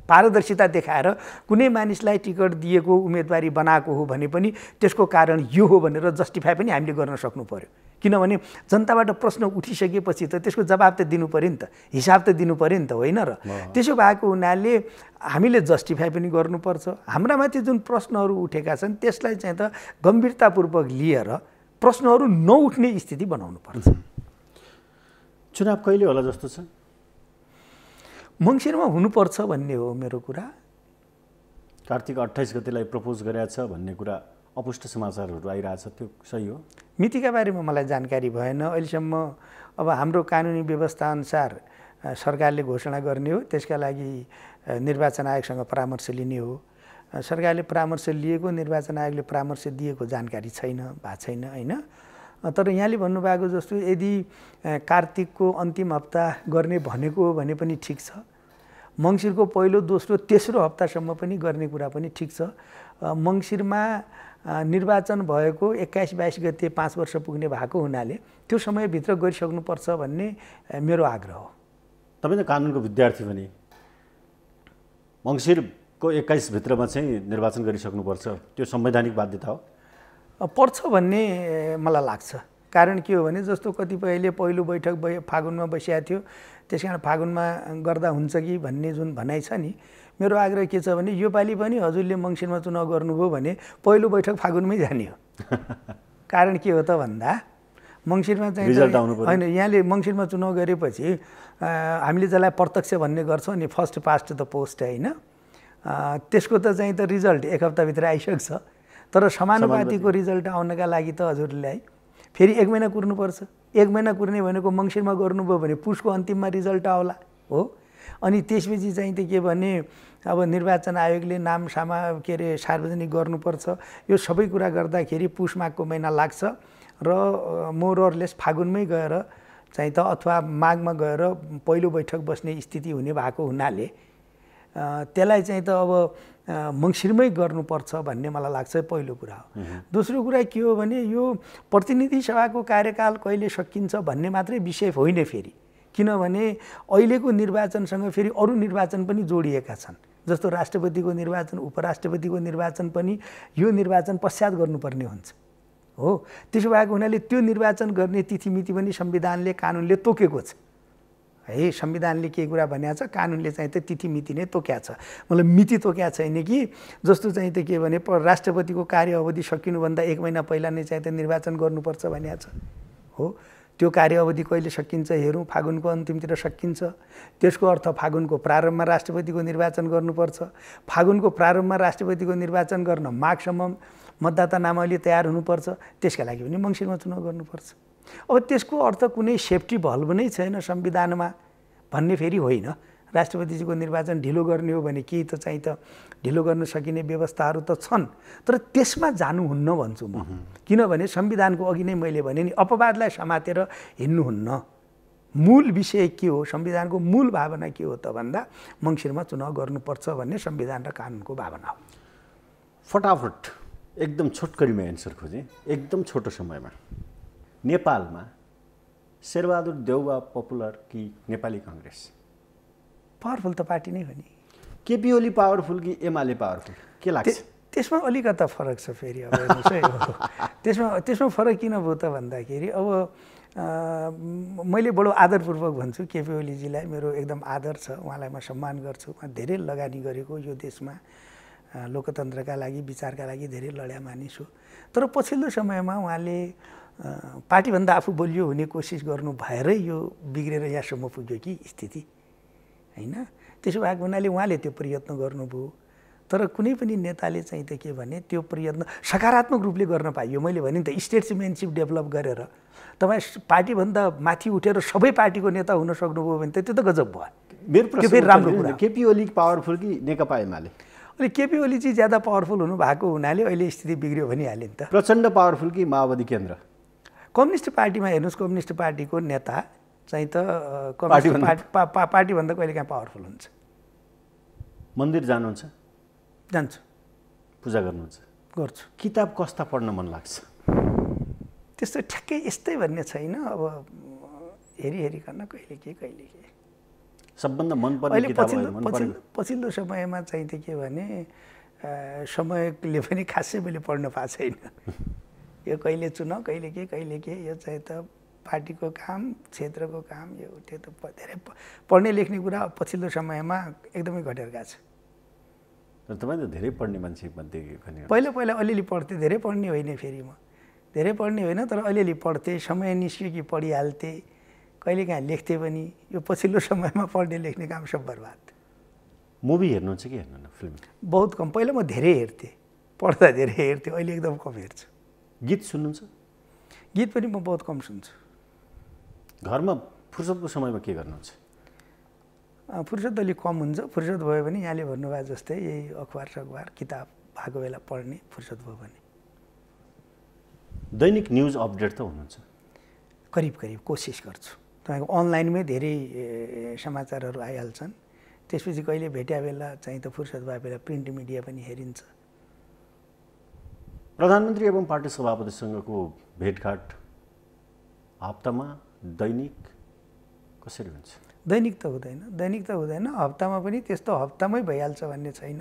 पारदर्शिता देखाएर कुनै मानिसलाई टिकट दिएको उम्मेदवारी बनाएको हो भने पनि त्यसको कारण यो हो भनेर जस्टिफाई पनि हामीले गर्न सक्नु पर्यो। किनभने जनताबाट प्रश्न उठिसकेपछि त त्यसको जवाब त दिनु पर्यो नि त, हिसाब त दिनु पर्यो नि त, होइन र? त्यसो भएको हुनाले हामीले जस्टिफाई पनि गर्नुपर्छ। हाम्रामाथि जुन प्रश्नहरू उठेका छन् त्यसलाई चाहिँ त गम्भीरतापूर्वक लिएर प्रश्नहरू नउठ्ने स्थिति बनाउनुपर्छ। चुनाव कहिले होला जस्तो छ? मङ्सिरमा हुनुपर्छ भन्ने हो मेरो कुरा। कार्तिक 28 गतेलाई प्रपोज गरेछ भन्ने कुरा अपुष्ट समाचारहरू आइरहेछ, त्यो सही हो? मितिका बारेमा मलाई जानकारी भएन अहिलेसम्म। अब हाम्रो कानुनी व्यवस्था अनुसार सरकारले घोषणा गर्ने हो, त्यसका लागि निर्वाचन आयोगसँग परामर्श लिने हो। सरकारले परामर्श लिएको, निर्वाचन आयोगले परामर्श दिएको जानकारी छैन, भएको छैन, होइन? तर यहाँले भन्नुभएको जस्तो यदि कार्तिकको अन्तिम हप्ता गर्ने भनेको हो भने पनि ठिक छ। मङ्सिरको पहिलो, दोस्रो, तेस्रो हप्तासम्म पनि गर्ने कुरा पनि ठिक छ। मङ्सिरमा निर्वाचन भएको 21-22 गते 5 वर्ष पुग्ने भएको हुनाले त्यो समयभित्र गरिसक्नुपर्छ भन्ने मेरो आग्रह हो। तपाईँ त कानुनको विद्यार्थी पनि, मङ्सिरको 21 भित्रमा चाहिँ निर्वाचन गरिसक्नुपर्छ, त्यो संवैधानिक बाध्यता हो? पर्छ भन्ने मलाई लाग्छ। कारण के हो भने जस्तो कतिपयले पहिलो बैठक फागुनमा बसिया थियो, त्यस कारण फागुनमा गर्दा हुन्छ कि भन्ने जुन भनाइ छ नि, मेरो आग्रह के छ भने योपालि पनि हजुरले मङ्सिरमा चुनाव गर्नुभयो भने पहिलो बैठक फागुनमै जाने हो। कारण के हो त भन्दा मङ्सिरमा चाहिँ होइन, यहाँले मङ्सिरमा चुनाव गरेपछि हामीले जसलाई प्रत्यक्ष भन्ने गर्छौँ नि, फर्स्ट पास्ट द पोस्ट, होइन? त्यसको त चाहिँ त रिजल्ट एक हप्ताभित्र आइसक्छ। तर समानुपातिको रिजल्ट आउनका लागि त हजुरलाई फेरि 1 महिना कुर्नुपर्छ। 1 महिना कुर्ने भनेको मङ्सिरमा गर्नुभयो भने पुसको अन्तिममा रिजल्ट आउला हो। अनि त्यसपछि चाहिँ त के भने अब निर्वाचन आयोगले नामसामा के अरे सार्वजनिक गर्नुपर्छ। यो सबै कुरा गर्दाखेरि पुस माघको महिना लाग्छ र मोरलेस फागुनमै गएर चाहिँ त अथवा माघमा गएर पहिलो बैठक बस्ने स्थिति हुने भएको हुनाले त्यसलाई चाहिँ त अब मङ्सिरमै गर्नुपर्छ भन्ने मलाई लाग्छ, पहिलो कुरा हो। दोस्रो कुरा के हो भने यो प्रतिनिधि सभाको कार्यकाल कहिले सकिन्छ भन्ने मात्रै विषय होइन फेरि, किनभने अहिलेको निर्वाचनसँग फेरि अरू निर्वाचन पनि जोडिएका छन्। जस्तो राष्ट्रपतिको निर्वाचन, उपराष्ट्रपतिको निर्वाचन पनि यो निर्वाचन पश्चात गर्नुपर्ने हुन्छ हो। त्यसो भएको हुनाले त्यो निर्वाचन गर्ने तिथिमिति पनि संविधानले, कानुनले तोकेको छ है। संविधानले के कुरा भनेको छ, कानुनले चाहिँ त तिथिमिति नै तोक्या छ। मतलब मिति तोक्या छैन कि जस्तो चाहिँ त के भने राष्ट्रपतिको कार्य अवधि सकिनुभन्दा 1 महिना पहिला नै चाहिँ त निर्वाचन गर्नुपर्छ भनेको छ हो। त्यो कार्य अवधि कहिले सकिन्छ हेरौँ, फागुनको अन्तिमतिर सकिन्छ। त्यसको अर्थ फागुनको प्रारम्भमा राष्ट्रपतिको निर्वाचन गर्नुपर्छ। फागुनको प्रारम्भमा राष्ट्रपतिको निर्वाचन गर्न माघसम्म मतदाता नामावली तयार हुनुपर्छ। त्यसका लागि पनि मङ्सिरमा चुनाव गर्नुपर्छ। अब त्यसको अर्थ कुनै सेफ्टी भल्भ नै छैन संविधानमा भन्ने फेरि होइन। राष्ट्रपतिजीको निर्वाचन ढिलो गर्ने हो भने केही त चाहिँ त ढिलो गर्न सकिने व्यवस्थाहरू त छन्, तर त्यसमा जानुहुन्न भन्छु म। किनभने संविधानको अघि नै मैले भने नि, अपवादलाई समातेर हिँड्नुहुन्न। मूल विषय के हो, संविधानको मूल भावना के हो त भन्दा मङ्सिरमा चुनाव गर्नुपर्छ भन्ने संविधान र कानुनको भावना हो। फटाफट एकदम छोटकरीमा एन्सर खोजेँ, एकदम छोटो समयमा। नेपालमा शेरबहादुर देउवा पपुलर कि नेपाली काङ्ग्रेस? पावरफुल त पार्टी नै हो नि। केपी ओली पावरफुल कि एमाले पावरफुल, के लाग्छ? त्यसमा अलिकता फरक छ फेरि। अब हेर्नुहोस् है, त्यसमा फरक किन भयो त भन्दाखेरि अब मैले बडो आदरपूर्वक भन्छु केपी ओलीजीलाई, मेरो एकदम आदर छ, उहाँलाई म सम्मान गर्छु। उहाँ धेरै लगानी गरेको यो देशमा लोकतन्त्रका लागि, विचारका लागि धेरै लड्या मानिस हो। तर पछिल्लो समयमा उहाँले पार्टीभन्दा आफू बलियो हुने कोसिस गर्नु भएरै यो बिग्रेर यहाँसम्म पुग्यो कि स्थिति, होइन? त्यसो भएको हुनाले उहाँले त्यो प्रयत्न गर्नुभयो। तर कुनै पनि नेताले चाहिँ त के भने त्यो प्रयत्न सकारात्मक रूपले गर्न पाइयो। मैले भने नि त स्टेट्सम्यानसिप डेभलप गरेर तपाईँ पार्टीभन्दा माथि उठेर सबै पार्टीको नेता हुन सक्नुभयो भने त त्यो त गजब भयो। मेरो प्रश्न फेरि राम्रो कुरा, केपी ओली पावरफुल कि नेकपा एमाले? अहिले केपी ओली चाहिँ ज्यादा पावरफुल हुनु भएको हुनाले अहिले स्थिति बिग्रियो भनिहाल्यो नि त। प्रचण्ड पावरफुल कि माओवादी केन्द्र? कम्युनिस्ट पार्टीमा हेर्नुहोस्, कम्युनिस्ट पार्टीको नेता चाहिँ त पार्टीभन्दा कहिले काहीँ पावरफुल हुन्छ। मन्दिर जानुहुन्छ? जान्छु। पूजा गर्नुहुन्छ? गर्छु। किताब कस्ता पढ्न मन लाग्छ? त्यस्तो ठ्याक्कै यस्तै भन्ने छैन। अब हेरिकन कहिले के सबभन्दा मनपर्ने अहिले किताब पछिल्लो समयमा चाहिँ के भने समयले पनि खासै मैले पढ्न पाएको छैन। यो कहिले चुनाव कहिले के यो चाहिँ त पार्टीको काम क्षेत्रको काम यो त्यो त धेरै पढ्ने लेख्ने कुरा पछिल्लो समयमा एकदमै घटेर गएको छ। तपाईँ त धेरै पढ्ने मान्छे मध्ये पहिला अलिअलि पढ्थेँ, धेरै पढ्ने होइन, फेरि म धेरै पढ्ने होइन तर अलिअलि पढ्थेँ, समय निस्क्यो कि पढिहाल्थेँ, कहिलेकाहीँ लेख्थेँ पनि। यो पछिल्लो समयमा पढ्ने लेख्ने काम सब बर्बाद। मुभी हेर्नुहुन्छ कि हेर्नुहुन्न फिल्म? बहुत कम। पहिला म धेरै हेर्थेँ, पढ्दा धेरै हेर्थेँ, अहिले एकदम कम हेर्छु। गीत सुन्नुहुन्छ? गीत पनि म बहुत कम सुन्छु। घरमा फुर्सदको समयमा के गर्नुहुन्छ? फुर्सद अलिक कम हुन्छ। फुर्सद भयो भने यहाँले भन्नुभयो जस्तै यही अखबार किताब भएको बेला पढ्ने फुर्सद भयो भने। दैनिक न्युज अपडेट त हुनुहुन्छ? करिब कोसिस गर्छु। तपाईँको अनलाइनमै धेरै समाचारहरू आइहाल्छन्। त्यसपछि कहिले भेट्या बेला चाहिँ त फुर्सद भए बेला प्रिन्ट मिडिया पनि हेरिन्छ। प्रधानमन्त्री एवं पार्टी सभापतिसँगको भेटघाट हप्तामा दैनिक कसरी हुन्छ? दैनिक त हुँदैन। हप्तामा पनि त्यस्तो हप्तामै भइहाल्छ भन्ने छैन।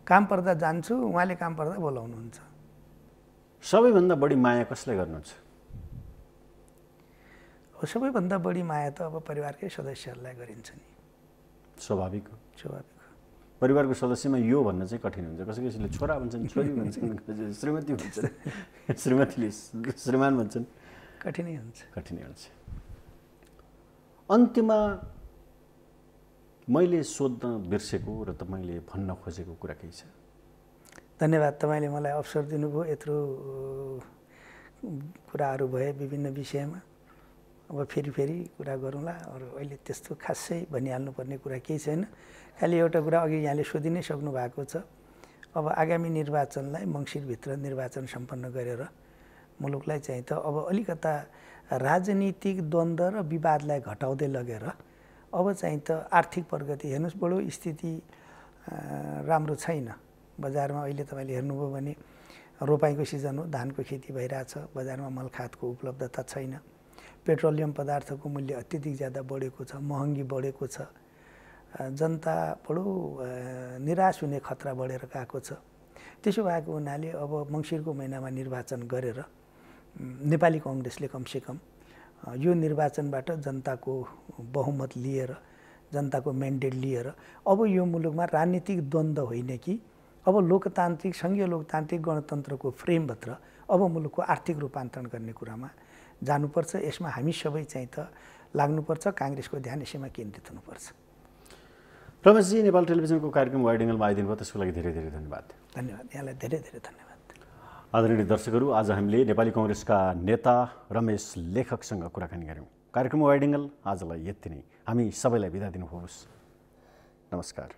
काम पर्दा जान्छु, उहाँले काम पर्दा बोलाउनुहुन्छ। सबैभन्दा बढी माया कसलाई गर्नुहुन्छ? सबैभन्दा बढी माया त अब परिवारकै सदस्यहरूलाई गरिन्छ नि। स्वाभाविक हो। परिवारको सदस्यमा यो भन्न चाहिँ कठिन हुन्छ। कसैले छोरा भन्छन्, छोरी भन्छन्, श्रीमती भन्छन्, श्रीमतीले श्रीमान भन्छन्। कठिनै हुन्छ। अन्त्यमा मैले सोध्न बिर्सेको र तपाईँले भन्न खोजेको कुरा केही छ? धन्यवाद, तपाईँले मलाई अवसर दिनुभयो। यत्रो कुराहरू भए विभिन्न विषयमा। अब फेरि कुरा गरौँला। अरू अहिले त्यस्तो खासै भनिहाल्नुपर्ने कुरा केही छैन। खालि एउटा कुरा अघि यहाँले सोधि नै सक्नु भएको छ। अब आगामी निर्वाचनलाई मङ्सिरभित्र निर्वाचन सम्पन्न गरेर मुलुकलाई चाहिँ त अब अलिकता राजनीतिक द्वन्द्व र विवादलाई घटाउँदै लगेर अब चाहिँ त आर्थिक प्रगति हेर्नुहोस्, बडो स्थिति राम्रो छैन। बजारमा अहिले तपाईँले हेर्नुभयो भने रोपाइँको सिजन हो, धानको खेती भइरहेछ, बजारमा मलखादको उपलब्धता छैन, पेट्रोलियम पदार्थको मूल्य अत्यधिक ज्यादा बढेको छ, महँगी बढेको छ, जनता बडो निराश हुने खतरा बढेर गएको छ। त्यसो भएको हुनाले अब मङ्सिरको महिनामा निर्वाचन गरेर नेपाली कङ्ग्रेसले कमसेकम यो निर्वाचनबाट जनताको बहुमत लिएर, जनताको म्यान्डेट लिएर अब यो मुलुकमा राजनीतिक द्वन्द्व होइन कि अब लोकतान्त्रिक सङ्घीय लोकतान्त्रिक गणतन्त्रको फ्रेमभित्र अब मुलुकको आर्थिक रूपान्तरण गर्ने कुरामा जानुपर्छ। यसमा हामी सबै चाहिँ त लाग्नुपर्छ। काङ्ग्रेसको ध्यान यसैमा केन्द्रित हुनुपर्छ। रमेशजी, नेपाल टेलिभिजनको कार्यक्रम वाइड एङ्गलमा आइदिनु भयो, त्यसको लागि धेरै धेरै धन्यवाद। यहाँलाई धेरै धन्यवाद। आदरणीय दर्शकहरू, आज हामीले नेपाली कङ्ग्रेसका नेता रमेश लेखकसँग कुराकानी गऱ्यौँ। कार्यक्रम वाइड एङ्गल आजलाई यति नै। हामी सबैलाई बिदा दिनुहोस्। नमस्कार।